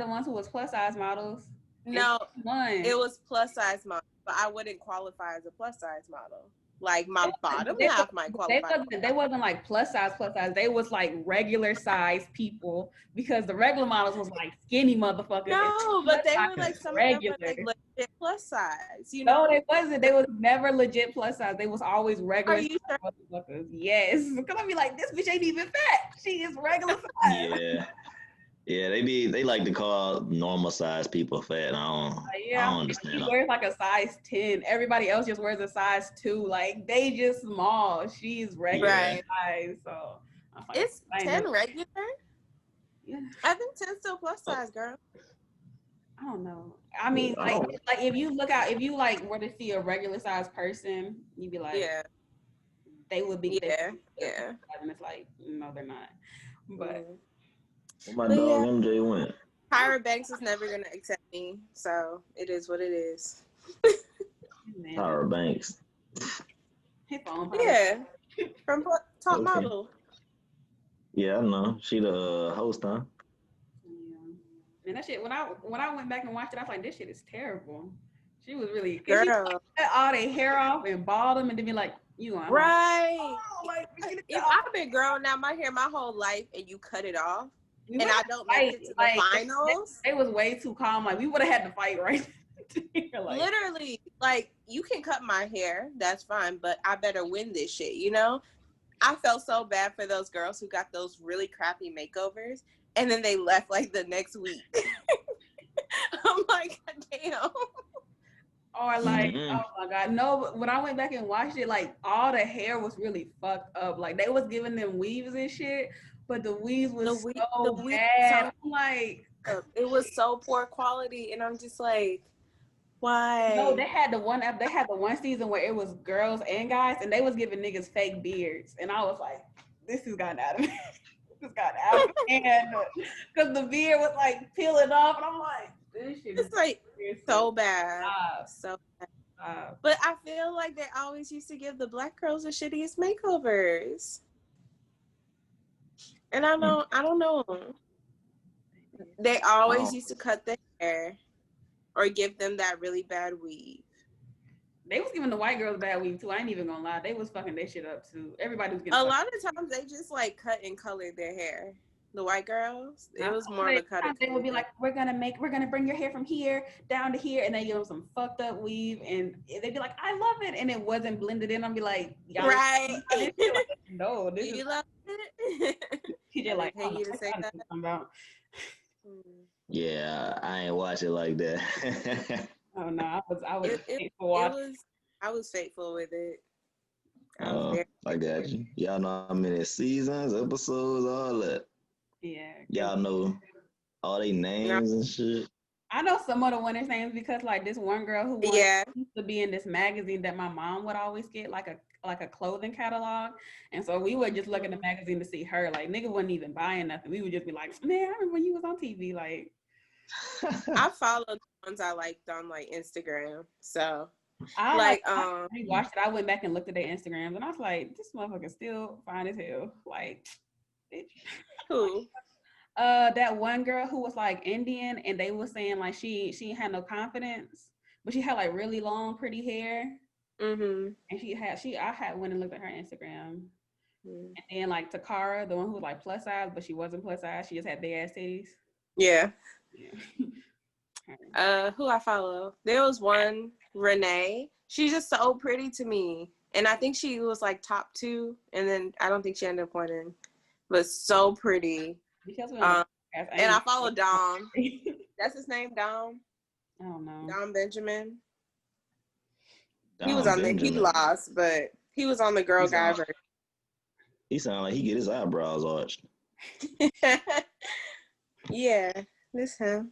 ones who was plus size models. No, it was plus size model, but I wouldn't qualify as a plus size model. Like my bottom half might qualify. They wasn't like plus size. They was like regular size people because the regular models was like skinny motherfuckers. No, but they were like some regular, like legit plus size. No, they wasn't. They was never legit plus size. They was always regular size motherfuckers. Yes, because I be like, this bitch ain't even fat. She is regular size. Yeah, they like to call normal size people fat. I don't understand. She wears like a size 10. Everybody else just wears a size 2. Like they just small. She's regular size. So it's 10 regular. Yeah, I think 10 still plus size, girl. I don't know. I mean, like if you were to see a regular size person, you'd be like, they would be. Yeah. And it's like, no, they're not. But. My dog MJ went. Tyra Banks is never gonna accept me, so it is what it is. Tyra Banks. Yeah, from Top Model. Yeah, I know. She the host, huh? Yeah. And that shit, when I went back and watched it, I was like, this shit is terrible. She was really girl. She cut all their hair off and bald them and then be like, you on right. Oh, like, if I've been growing out my hair my whole life and you cut it off and I don't make it to the finals. It was way too calm. Like we would have had to fight right. Like, literally, like you can cut my hair, that's fine, but I better win this shit, you know? I felt so bad for those girls who got those really crappy makeovers and then they left like the next week. I'm like, God damn. Or like, oh my God, no, but when I went back and watched it, like all the hair was really fucked up. Like they was giving them weaves and shit, but the weaves was so bad. I'm like, it was so poor quality, and I'm just like, why? No, they had the one season where it was girls and guys, and they was giving niggas fake beards, and I was like, this has gotten out of hand because the beard was like peeling off, and I'm like, this shit is like so bad. So bad. But I feel like they always used to give the black girls the shittiest makeovers. And I don't know. They always used to cut their hair or give them that really bad weave. They was giving the white girls bad weave too. I ain't even gonna lie. They was fucking their shit up too. Everybody was getting a lot of times they just like cut and colored their hair. The white girls, it was more of a cut. They would be like, we're gonna bring your hair from here down to here, and they give them some fucked up weave, and they'd be like, I love it, and it wasn't blended in. I'd be like, right? Like, no, this you is. Love it? TJ like, pay you to say that. About. Yeah, I ain't watch it like that. Oh no, I was faithful. I was faithful with it. I got you. Y'all know how many seasons, episodes, all that. Yeah. Y'all know all they names and shit. I know some of the winners' names because like this one girl who used to be in this magazine that my mom would always get, like a clothing catalog. And so we would just look at the magazine to see her. Like nigga wasn't even buying nothing. We would just be like, man, I remember when you was on TV. Like I followed the ones I liked on like Instagram. So I watched it. I went back and looked at their Instagrams and I was like, this motherfucker still fine as hell. Like bitch. Who? That one girl who was like Indian, and they were saying like she had no confidence, but she had like really long, pretty hair. Mm-hmm. And I had went and looked at her Instagram, and then like Takara, the one who was like plus size, but she wasn't plus size. She just had big ass titties. Yeah. Who I follow? There was one Renee. She's just so pretty to me, and I think she was like top 2, and then I don't think she ended up winning, but so pretty. And I follow Dom. That's his name, Dom. I don't know. Dom Benjamin. Dom he was on Benjamin. He lost, but he was on the girl guy version. He sounded like he get his eyebrows arched. Yeah, this him.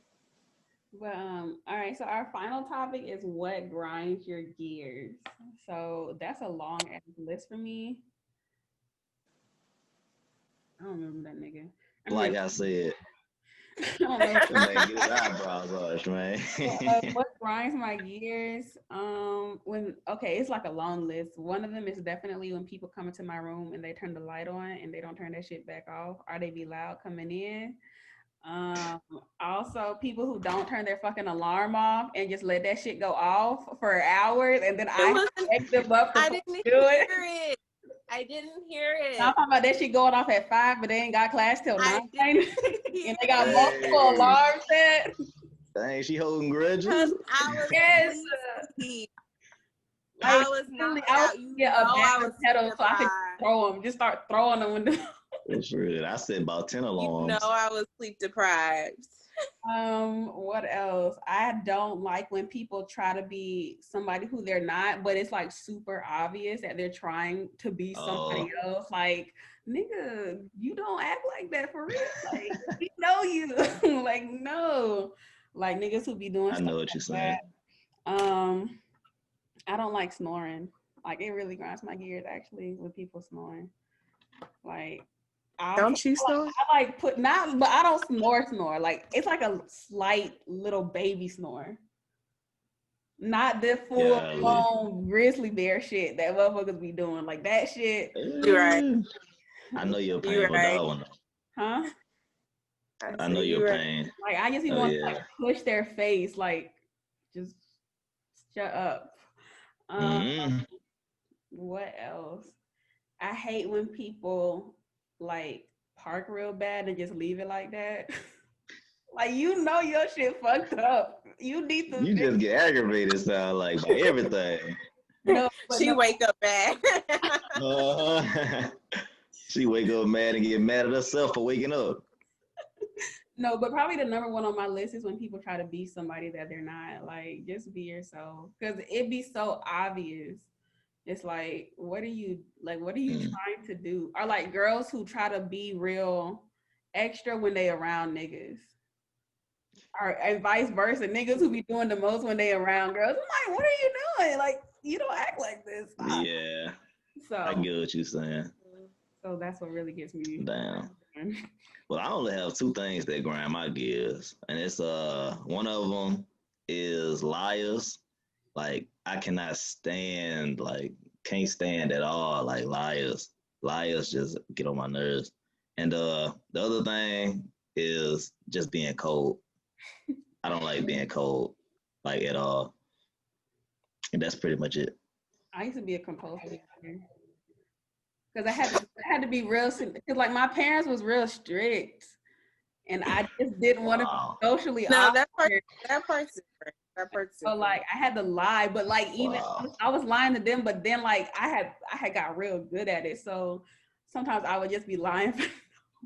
But all right. So our final topic is what grinds your gears. So that's a long ass list for me. I don't remember that nigga. Like I said, I don't know. get his eyebrows arched, man. What grinds my gears? It's like a long list. One of them is definitely when people come into my room and they turn the light on and they don't turn that shit back off, or they be loud coming in. Also people who don't turn their fucking alarm off and just let that shit go off for hours, and then I wake them up to do it. I didn't hear it. I'm talking about that shit going off at 5, but they ain't got class till 9. And they got multiple alarms set. Dang, she holding grudges? Yes. I was not out. I was pedal so I could throw them. Just start throwing them. I said about 10 alarms. You know I was sleep deprived. What else? I don't like when people try to be somebody who they're not, but it's like super obvious that they're trying to be somebody else. Like, nigga, you don't act like that for real. Like, we know you. Like, no. Like niggas who be doing stuff. I know what you're saying. I don't like snoring. Like, it really grinds my gears actually with people snoring. Like, Don't you snore? I like put not, but I don't snore. Like it's like a slight little baby snore. Not the full blown grizzly bear shit that motherfuckers be doing. Like that shit. You're right. I know you're paying for that one. Huh? I know you're paying. Like I just want to like push their face, like just shut up. What else? I hate when people like park real bad and just leave it like that. Like you know your shit fucked up. You need to. You just get aggravated, sound like by everything. No, she wake up bad. She wake up mad and get mad at herself for waking up. No, but probably the number one on my list is when people try to be somebody that they're not. Like, just be yourself, because it be so obvious. It's like, what are you trying to do? Or like girls who try to be real extra when they around niggas. Or and vice versa, niggas who be doing the most when they around girls. I'm like, what are you doing? Like, you don't act like this. Stop. Yeah. So I get what you're saying. So that's what really gets me down. Well, I only have two things that grind my gears, and it's one of them is liars. Like I cannot stand, like can't stand at all, like liars. Liars just get on my nerves. And the other thing is just being cold. I don't like being cold, like at all. And that's pretty much it. I used to be a compulsive because I had to be real, because like my parents was real strict, and I just didn't want to be socially. No, that part's different. That part's different. So like I had to lie, but like even I was lying to them, but then like I had got real good at it. So sometimes I would just be lying for no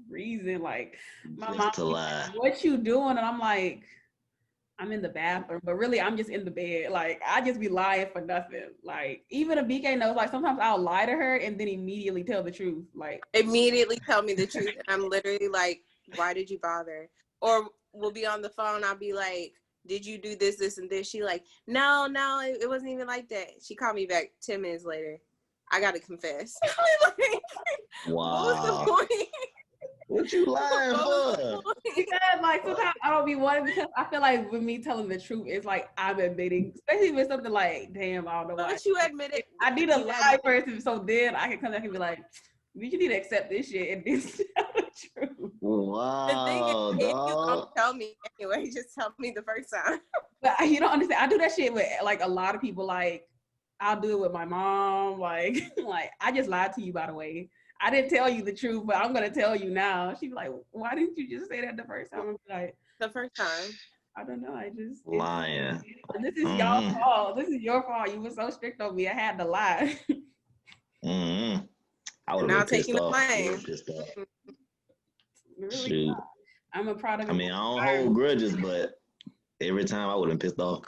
reason. Like my mom would be like, what you doing? And I'm like, I'm in the bathroom, but really I'm just in the bed. Like I just be lying for nothing. Like even Agbeke knows, like sometimes I'll lie to her and then immediately tell the truth. Like immediately tell me the truth. And I'm literally like, why did you bother? Or we'll be on the phone. I'll be like, did you do this, this, and this? She like, no, it wasn't even like that. She called me back 10 minutes later. I got to confess. Like, wow. What was the point? What you lying for? Because like sometimes I don't be wanting, because I feel like with me telling the truth, it's like I'm admitting, especially with something like, damn, I don't know why. But you admit it. I need a lie first, so then I can come back and be like, you need to accept this shit and then tell the truth. Wow. The thing is, if you don't tell me anyway, just tell me the first time. But you don't understand. I do that shit with like a lot of people. Like I'll do it with my mom. Like I just lied to you, by the way. I didn't tell you the truth, but I'm gonna tell you now. She'd be like, why didn't you just say that the first time? I'm like, the first time. I don't know. I just lying. This is y'all's fault. This is your fault. You were so strict on me. I had to lie. I would have been pissed off. Really? Shoot. I'm a product. I mean, I don't hold grudges, but every time I would have been pissed off.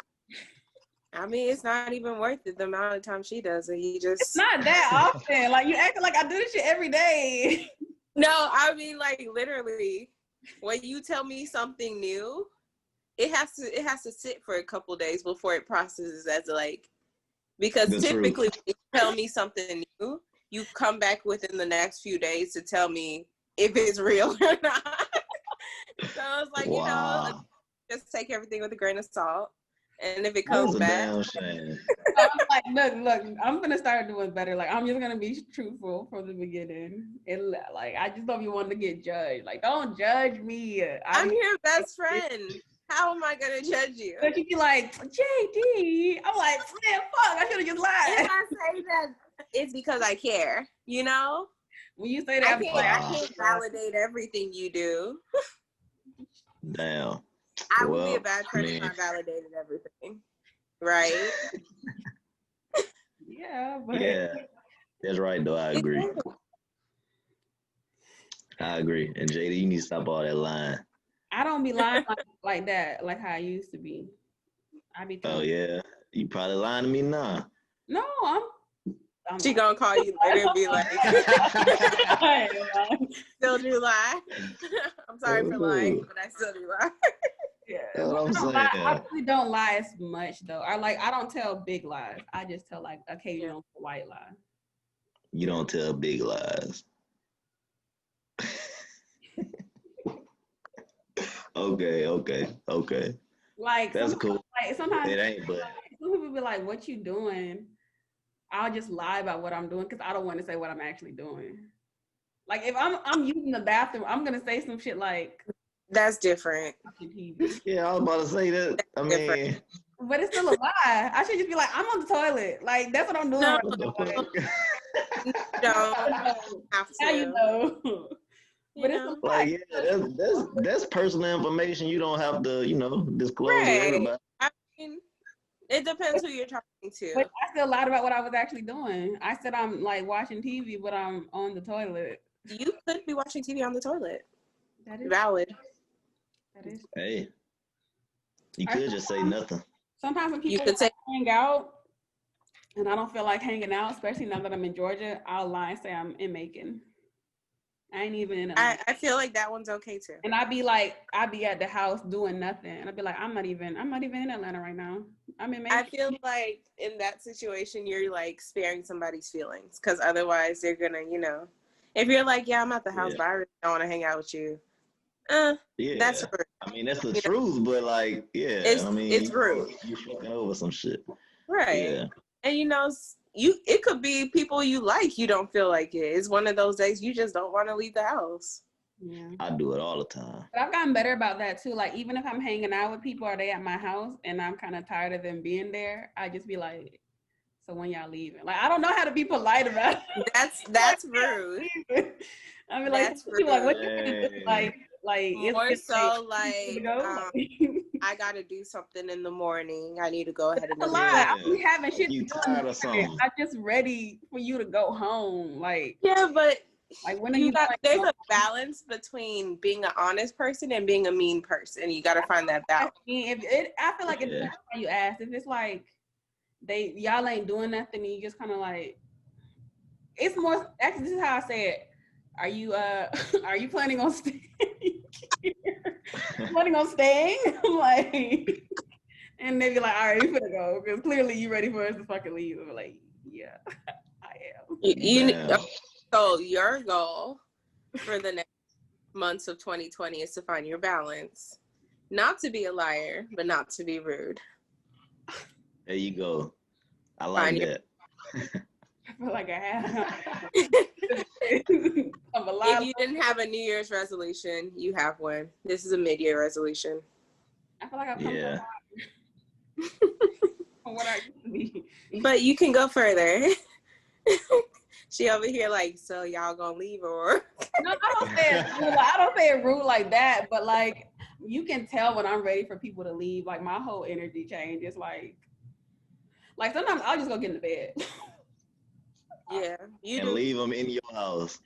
I mean, it's not even worth it the amount of time she does it. It's not that often. Like you acting like I do this shit every day. No, I mean like literally, when you tell me something new, it has to sit for a couple of days before it processes as like, because typically when you tell me something new, you come back within the next few days to tell me if it's real or not. So it's like, you know, just take everything with a grain of salt. And if it comes back, I'm like, look, I'm gonna start doing better. Like I'm just gonna be truthful from the beginning. And like I just don't be wanting to get judged. Like don't judge me. I'm your best friend. How am I gonna judge you? But you be like, JD. I'm like, man, fuck, I should have just lied. If I say that, it's because I care. You know. When you say that, I can't validate everything you do. Damn. I would be a bad friend if I validated everything, right? Yeah, but yeah, that's right. Though I agree. I agree. And JD, you need to stop all that lying. I don't be lying like that, like how I used to be. I be. Oh yeah, you probably lying to me now. No, she gonna call you later and be like, still do lie. I'm sorry for lying, but I still do lie. Yeah, I really don't lie as much though. I don't tell big lies. I just tell like occasional white lie. You don't tell big lies. Okay. Like That's sometimes, cool. sometimes It ain't, but some people be like, "What you doing?" I'll just lie about what I'm doing because I don't want to say what I'm actually doing. Like if I'm using the bathroom, I'm gonna say some shit like That's different. watching TV. yeah, I was about to say that. I mean, But it's still a lie. I should just be like, I'm on the toilet. Like that's what I'm doing. No. Right now. Like, You don't have now you to. know. But it's a lie. like, yeah, that's personal information. You don't have to, disclose to Right. everybody. I mean, it depends who you're talking to. But I still lied about what I was actually doing. I said I'm like watching TV, but I'm on the toilet. You could be watching TV on the toilet. That is Valid. That is. Hey, you could just say nothing. Sometimes when people hang out and I don't feel like hanging out, especially now that I'm in Georgia, I'll lie and say I'm in Macon. I ain't even in Atlanta. I feel like that one's okay too. And I'd be at the house doing nothing. And I'd be like, I'm not even in Atlanta right now. I'm in Macon. I feel like in that situation, you're like sparing somebody's feelings because otherwise they're gonna, if you're like, yeah, I'm at the house, but I really don't want to hang out with you. That's rude. I mean, that's the truth, but like, yeah, it's rude. You fucking over some shit, right? Yeah, and it could be people you like. You don't feel like it. It's one of those days you just don't want to leave the house. Yeah, I do it all the time. But I've gotten better about that too. Like even if I'm hanging out with people or they at my house and I'm kind of tired of them being there, I just be like, so when y'all leaving? Like I don't know how to be polite about it. That's rude. I mean, like, people like, what you gonna do? Like more so like, I gotta do something in the morning. I need to go ahead and do that. I'm having shit. You tired of something? I'm just ready for you to go home. Like, yeah, but like when are you? There's a balance between being an honest person and being a mean person. You gotta find that balance. I feel like it depends on how you ask. If it's like y'all ain't doing nothing, and you just kind of like, it's more. Actually, this is how I say it. Are you planning on staying? Planning on staying? Like, and they be like, all right, we finna go because clearly you ready for us to fucking leave. I'm like, yeah, I am. So your goal for the next months of 2020 is to find your balance, not to be a liar, but not to be rude. There you go. I like that. I feel like I have. If you didn't have a New Year's resolution, you have one. This is a mid-year resolution. I feel like I've come from what I used to be. But you can go further. She over here like, so y'all gonna leave or? No, I don't say it rude like that, but like you can tell when I'm ready for people to leave. Like my whole energy changes. Like sometimes I'll just go get in the bed. Yeah, and leave them in your house.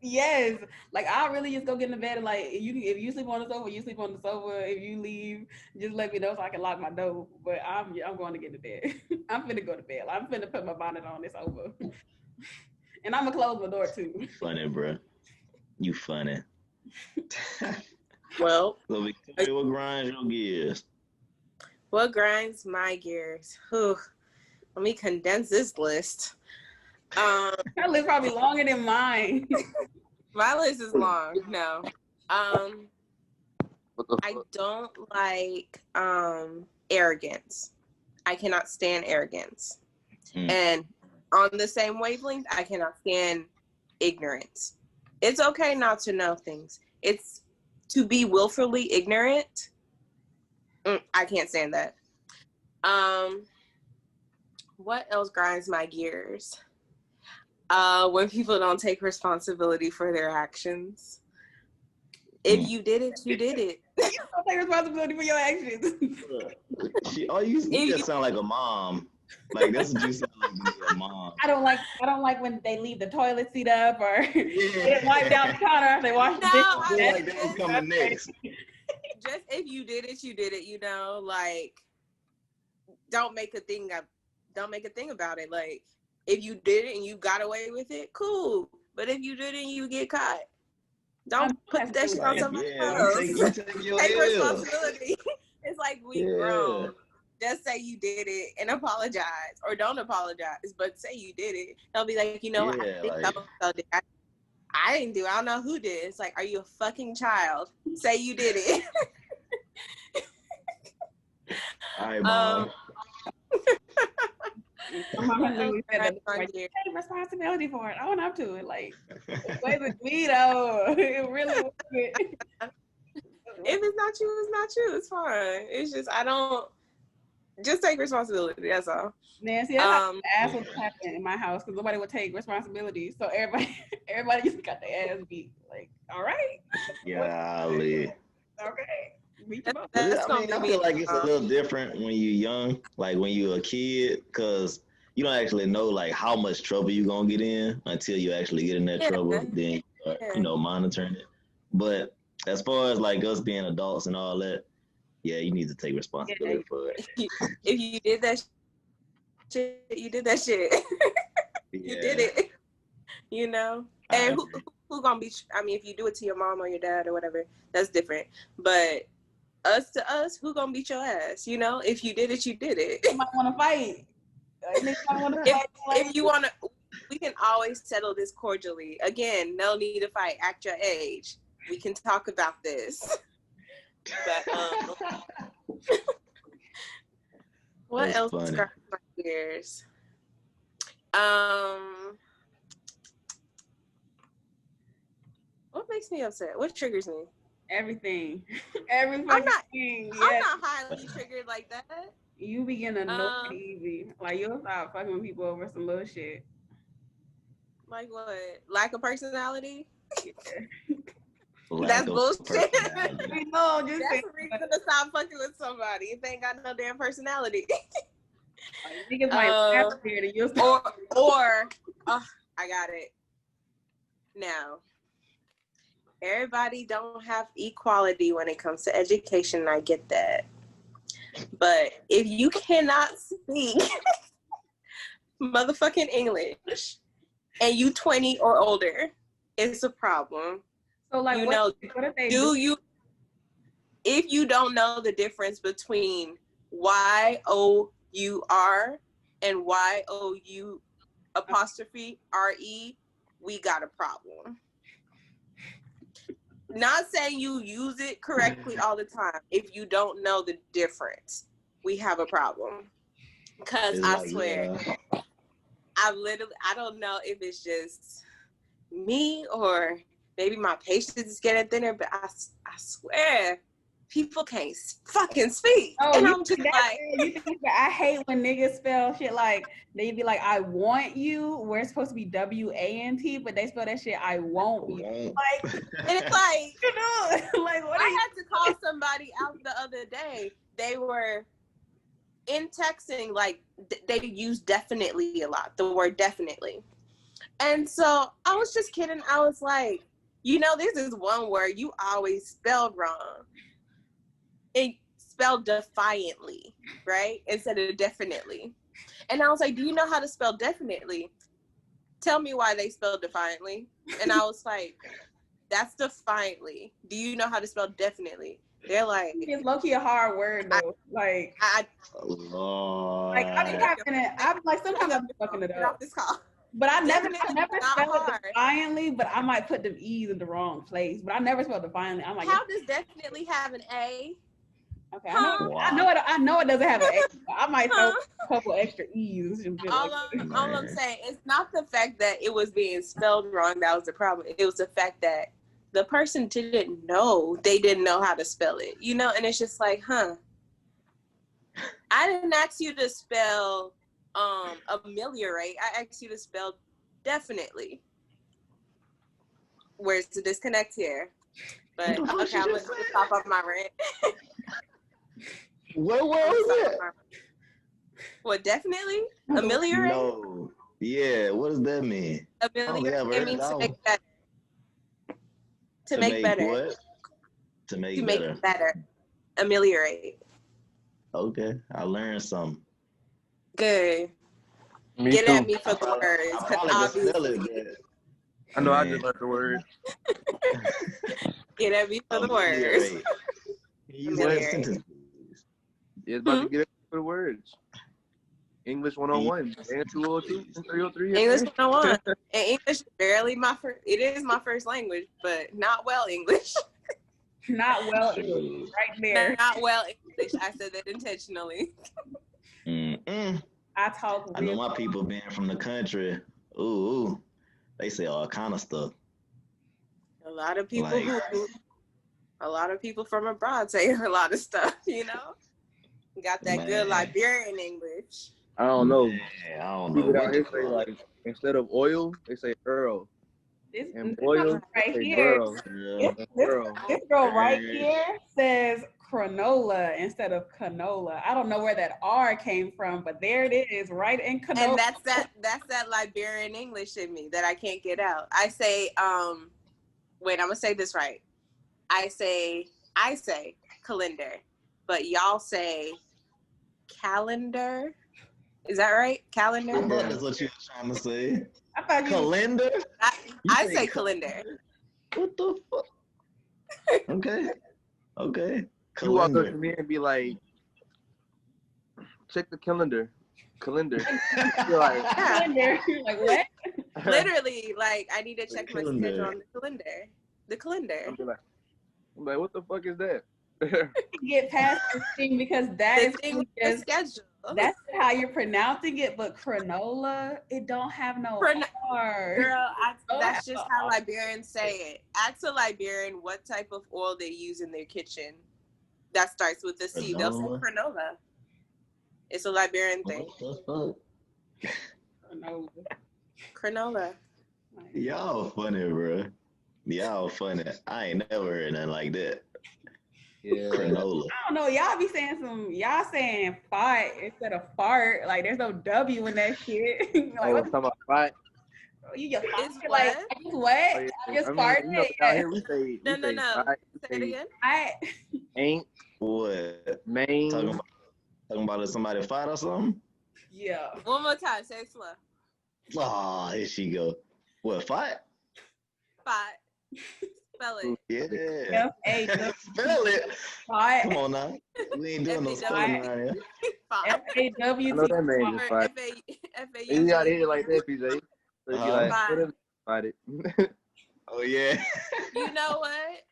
Yes, like I'll really just go get in the bed and like if you sleep on the sofa, you sleep on the sofa. If you leave, just let me know so I can lock my door. But I'm going to get in the bed. I'm finna go to bed. I'm finna put my bonnet on. It's over. And I'm gonna close my door too. You funny, bro. You funny. Well, so Victoria, what grinds your gears? What grinds my gears? Whew. Let me condense this list. Her list probably longer than mine. My list is long. No. I don't like arrogance. I cannot stand arrogance. And on the same wavelength, I cannot stand ignorance. It's okay not to know things. It's to be willfully ignorant. I can't stand that. What else grinds my gears? When people don't take responsibility for their actions. If you did it, you did it. You don't take responsibility for your actions. You just sound like a mom. Like that's what you sound like, a mom. I don't like when they leave the toilet seat up or they wipe down the counter. They wash the dishes. I feel like that was coming next. Just if you did it, you did it. Like don't make a thing about it. Like if you did it and you got away with it, cool. But if you did it and you get caught, don't put that shit on somebody else. Take responsibility. It's like we grown. Just say you did it and apologize, or don't apologize, but say you did it. They'll be like, what? I think I didn't do it. I don't know who did. It's like, are you a fucking child? Say you did it. All right, Mom. My husband said that like, you take responsibility for it. Own up to it. Like, it wasn't me though. It really wasn't. If it's not you, it's not you. It's fine. It's just I don't. Just take responsibility. That's all. Nancy, that's how the ass was happening in my house because nobody would take responsibility. So everybody just got their ass beat. Like, all right. Golly. Okay. I feel like it's a little different when you're young, like when you're a kid, because you don't actually know like how much trouble you're gonna get in until you actually get in that trouble. Then you start, monitoring it. But as far as like us being adults and all that, yeah, you need to take responsibility for it. If you did that shit, you did that shit. You did it. You know? And who gonna be, I mean, if you do it to your mom or your dad or whatever, that's different. But us to us, who gonna beat your ass? You know? If you did it, you did it. You might want to fight. If you want to, we can always settle this cordially. Again, no need to fight. Act your age. We can talk about this. But what That's else funny. grinds my gears? What makes me upset? What triggers me? Everything. Every fucking thing. I'm not highly triggered like that. You begin to know it easy. Like you'll start fucking with people over some little shit. Like what? Lack of personality? Lack That's of bullshit. No, just that's a reason to stop fucking with somebody if they ain't got no damn personality. Niggas might laugh here and you'll start. Or I got it. Now, everybody don't have equality when it comes to education, and I get that. But if you cannot speak motherfucking English and you 20 or older, it's a problem. So like, you what if they do? If you don't know the difference between Y-O-U-R and Y-O-U apostrophe R-E, we got a problem. Not saying you use it correctly all the time. If you don't know the difference, we have a problem. Because I swear, I don't know if it's just me or maybe my patience is getting thinner, but I swear, people can't fucking speak. Oh, and I'm just like, I hate when niggas spell shit like, they be like, I want you, where it's supposed to be W-A-N-T, but they spell that shit, I won't you. Like, and it's like, you know, like, what I had to call somebody out the other day. They were in texting, like, they use definitely a lot, the word definitely. And so I was just kidding. I was like, you know, this is one word you always spelled wrong. It spelled defiantly, right? Instead of definitely. And I was like, do you know how to spell definitely? Tell me why they spelled defiantly. And I was like, that's defiantly. Do you know how to spell definitely? They're like, it's low-key a hard word though. Like I be having it. I'm like, sometimes I'm fucking it up. This call. But I never spell it defiantly, but I might put the E's in the wrong place. But I never spell defiantly. I'm like, how does definitely have an A? Okay, I know it doesn't have an A. I might throw a couple extra E's. All I'm saying, it's not the fact that it was being spelled wrong that was the problem. It was the fact that the person didn't know. They didn't know how to spell it, you know? And it's just like, I didn't ask you to spell ameliorate. I asked you to spell definitely. Where's the disconnect here? But okay, I'm gonna stop off my rant. What was it? What, definitely? Ameliorate? No. Yeah, what does that mean? Ameliorate, it means to make better. To make better. What? To make better. Ameliorate. Okay, I learned something. Good. Get at me for the words. I probably spell it, I know I just learned the word. Get at me for the words. Use that sentence. Yeah, it's about to get at me for the words. English 101 and 202 and 303. English 101. And English is barely it is my first language, but not well English. Not well English, right there. Not well English. I said that intentionally. Mm-mm. I know my people being from the country. Ooh, they say all kind of stuff. A lot of people from abroad say a lot of stuff, you know? Got that good Liberian English. I don't know. Man, I don't know People what out here say like instead of oil, they say Earl. This oil right say here. Burl. Yeah. This girl right here says canola instead of canola. I don't know where that R came from, but there it is, right in canola. And that's that Liberian English in me that I can't get out. I say, wait, I'm gonna say this right. I say calendar, but y'all say calendar. Is that right? Calendar? I thought that's what you were trying to say. I thought you Calendar? I say calendar. What the fuck? Okay. You walk up Calendar. to me and be like, check the calendar. You're like, calendar. You're like, what? Literally, like, I need to check my calendar. schedule on the calendar. I'm like, what the fuck is that? Get past this thing because that The is thing with the schedule. That's how you're pronouncing it, but cranola, it don't have no R. Girl, that's just how Liberians say it. Ask a Liberian what type of oil they use in their kitchen. That starts with a C. They'll say cranola. It's a Liberian thing. What the fuck? Cranola. Y'all funny, bro. Y'all funny. I ain't never heard nothing like that. Yeah. Cranola. I don't know. Y'all be saying y'all saying fart instead of fart. Like there's no W in that shit. Like, talking about fight? You just It's like, I just what? Oh, yeah. I just I mean, farted. you know, out here we say No. fight, Say it again. Ain't. What? Main. Talking about if somebody fight or something? Yeah. One more time. Say it slow. Oh, here she go. What, fight? Fight. Spell it. Yeah. F-A-W. Spell it. Fight. Come on now. We ain't doing no spelling around here. F-A-W. I know that man just fight. F-A-U. You got to hit it like that, PJ. So you like, whatever, fight it. Oh, yeah. You know what?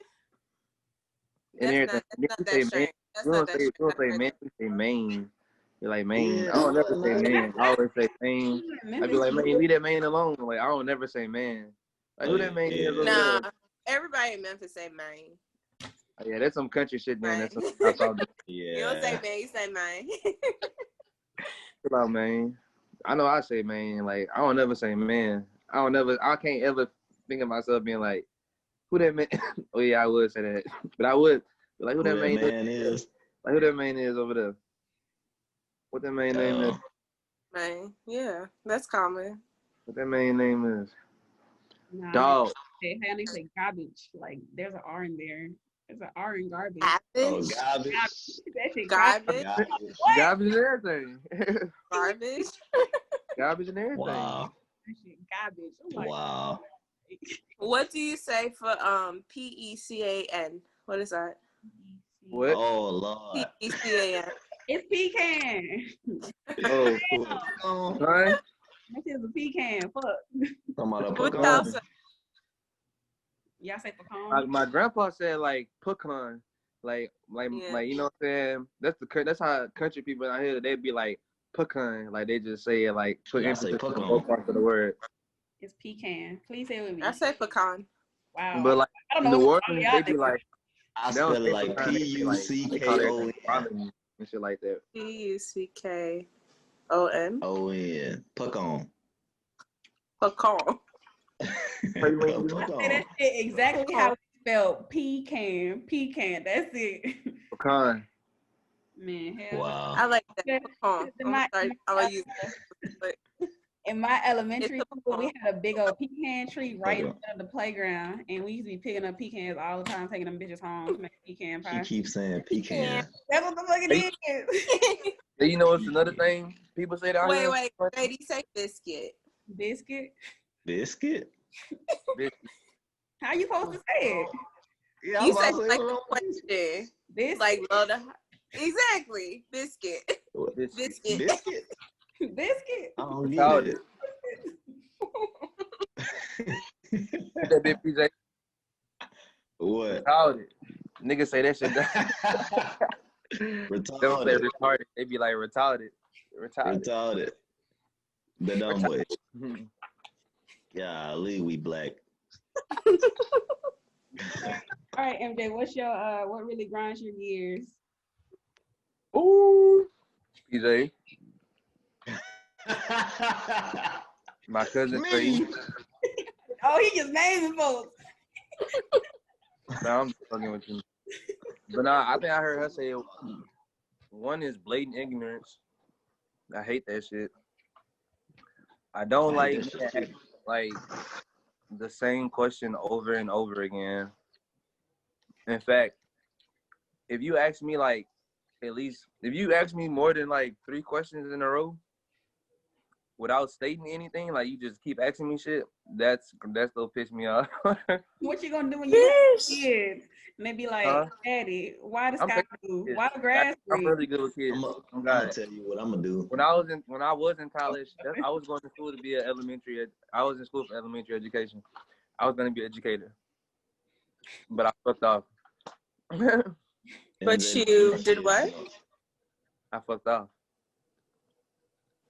That's not that strange. You don't say man, you say main. You're like, main. I don't never say man. I always say main. I be like, man, leave that man alone. Like, I don't never say man. Like, who that man is over there? Everybody in Memphis say main. Oh, yeah, that's some country shit, man. Right. That's all. Yeah. You don't say man, you say main. Chill out, man. I know I say man. Like, I don't never say man. I can't ever think of myself being like, who that man? Oh, yeah, I would say that. But I would. Like, who that man is? Like, who that man is over there? What that man name is? Man, yeah, that's common. What that man name is? Nah, Dog. They say garbage. Like there's an R in there. There's an R in garbage. Garbage. Oh, garbage. Garbage. Garbage and everything. Garbage. Garbage and everything. Wow. Garbage. Oh wow. What do you say for PECAN? What is that? What? Oh Lord. PECAN. It's pecan. Oh. Right? This is a pecan. Fuck. What y'all say? Y'all say pecan? My grandpa said like pecan. Like you know what I'm saying? That's how country people out here, they'd be like pecan. Like they just say it like put emphasis on both parts of the word. It's pecan. Please say it with me. I say pecan. Wow. But like I don't in know New Orleans, they be like I spell it like P-U-C-K-O-N. And shit like that. P-U-C-K-O-N. O-N. Pecan. Pecan. I say that shit exactly how it's spelled. Pecan. Pecan. That's it. Pecan. Man, hell. Wow. I like that. Pecan. I'm gonna use it. In my elementary school, we had a big old pecan tree right in front of the playground, and we used to be picking up pecans all the time, taking them bitches home to make pecan pie. She keeps saying pecan. That's what the fuck it is. You know what's another thing people say down here? Wait, Brady, say biscuit. Biscuit? Biscuit? How you supposed to say it? Yeah, you say like a question. Biscuit? Like, exactly. Biscuit. Biscuit. Biscuit? Biscuit? I don't get it. That bit PJ. What? Called it. Nigga say that shit. Don't say retarded. They be like retarded. Retarded. The dumb way. Golly, we black. All right, MJ, what's your what really grinds your gears? Ooh, PJ. My cousin Trey. Oh, he just naming folks. No, I'm just fucking with you. But nah, I think I heard her say one is blatant ignorance. I hate that shit. I don't like the same question over and over again. In fact, if you ask me if you ask me more than like 3 questions in a row without stating anything, like you just keep asking me shit, that's still piss me off. What you gonna do when you have kids? And they be like, Daddy, why the sky blue? Why the grass green? I'm really good with kids. I'm gonna tell you what I'm gonna do. When I was in college, I was going to school to be I was in school for elementary education. I was gonna be an educator, but I fucked off. But you did what? I fucked off.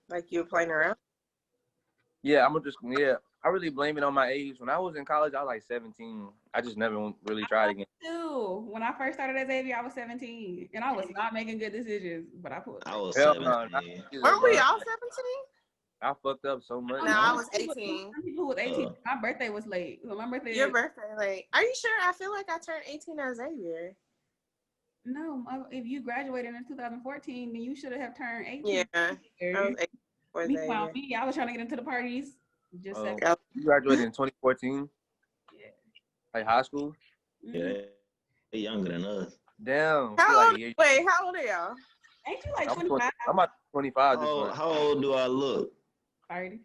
Like you were playing around? Yeah, I really blame it on my age. When I was in college, I was like 17. I just never really tried again. When I first started at Xavier, I was 17, and I was not making good decisions. But I was 17. Weren't we all 17? I fucked up so much. No, I was 18. People was 18. My birthday was late. So my birthday. Your birthday late? Are you sure? I feel like I turned 18 at Xavier. No, if you graduated in 2014, then you should have turned 18. Yeah, I was 18. Meanwhile, I was trying to get into the parties. Just you graduated in 2014? Yeah. Like high school? Yeah, they're younger than us. Damn. How old are y'all? Ain't you like 25? I'm about 25 this month. How old do I look? 30.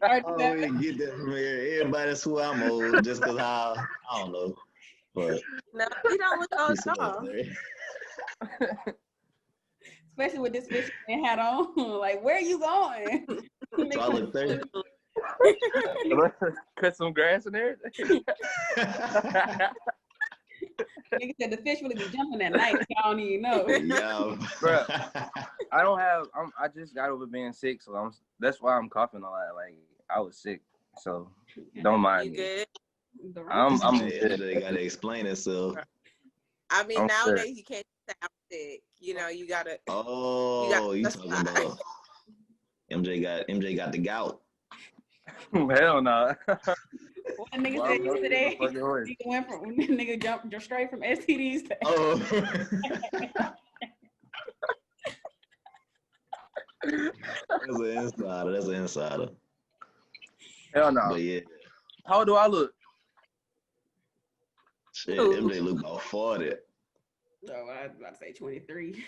I don't get that from here. Everybody's who I'm old just because I don't know. But no, you don't look old at all. Especially with this fisherman hat on. Like, where are you going? So I look 30. Cut some grass in there. Nigga said the fish really be jumping at night. I don't even know. Yeah, bro. I just got over being sick, so that's why I'm coughing a lot. Like I was sick, so don't mind me. Good? I'm good. They gotta explain itself. I mean, nowadays you can't sound sick. You know, you gotta. Oh, you talking about MJ got the gout. Hell no. What the nigga said yesterday, nigga jumped straight from STDs to That's an insider. Hell no. But yeah. How old do I look? Shit, MJ look about 40. Oh, I was about to say 23.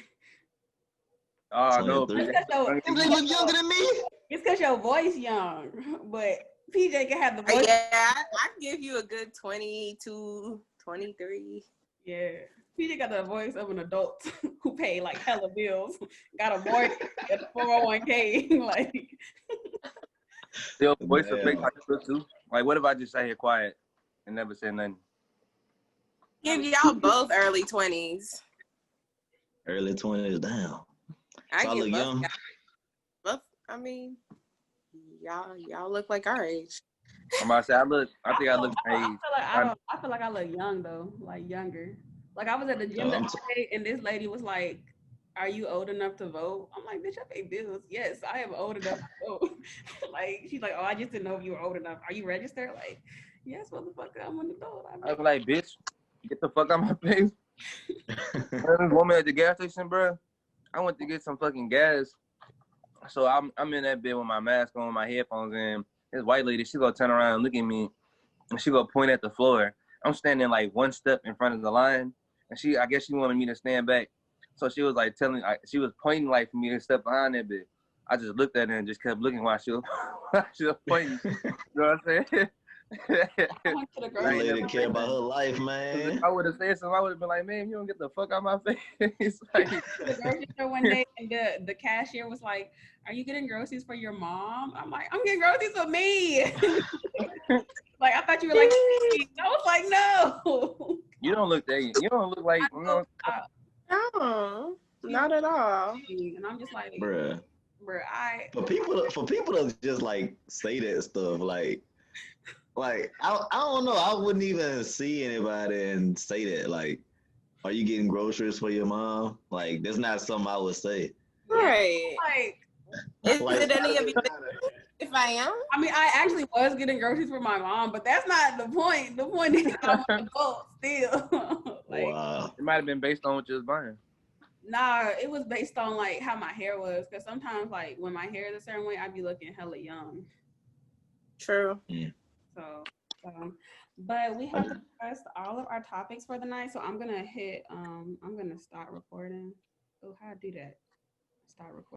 Oh, no. MJ look younger than me. It's because your voice young, but PJ can have the voice. Yeah, I give you a good 22, 23. Yeah. PJ got the voice of an adult who paid like hella bills, got a mortgage at the 401k. Like, your voice will fake like this too. Like, what if I just sat here quiet and never said nothing? Give y'all both early 20s. Early 20s, damn. I look young. Both, I mean, y'all look like our age. I'm about to say I think I look my age. I feel like I look young though, like younger. Like I was at the gym the other day and this lady was like, "Are you old enough to vote?" I'm like, "Bitch, I pay bills." Yes, I am old enough to vote. Like she's like, "Oh, I just didn't know if you were old enough. Are you registered?" Like, yes, motherfucker, I'm an adult. I was like, "Bitch, get the fuck out of my face." This woman at the gas station, bro. I went to get some fucking gas. So I'm in that bed with my mask on, my headphones in. This white lady, she gonna turn around and look at me, and she gonna point at the floor. I'm standing like one step in front of the line, and I guess she wanted me to stand back. So she was like she was pointing like for me to step behind that bit. I just looked at her and just kept looking while she was pointing. You know what I'm saying? That lady care about her life, man. If I would have said something, I would have been like, "Man, you don't get the fuck out of my face." Like, the grocery store one day, and the cashier was like, "Are you getting groceries for your mom?" I'm like, "I'm getting groceries for me." Like I thought you were like, I was like, "No." You don't look that. You don't look like. You know, No, not at all. And I'm just like, Bruh. For people to just like say that stuff, like I don't know. I wouldn't even see anybody and say that. Like, are you getting groceries for your mom? Like, that's not something I would say. Right. Like, is like, it any of you? If I am? I mean, I actually was getting groceries for my mom, but that's not the point. The point is I'm an adult still. Like, wow. it might have been based on what you was buying. Nah, it was based on like how my hair was. Cause sometimes like when my hair is a certain way, I'd be looking hella young. True. So but we have discussed all of our topics for the night. So I'm gonna start recording. Oh, how do I do that? Start recording.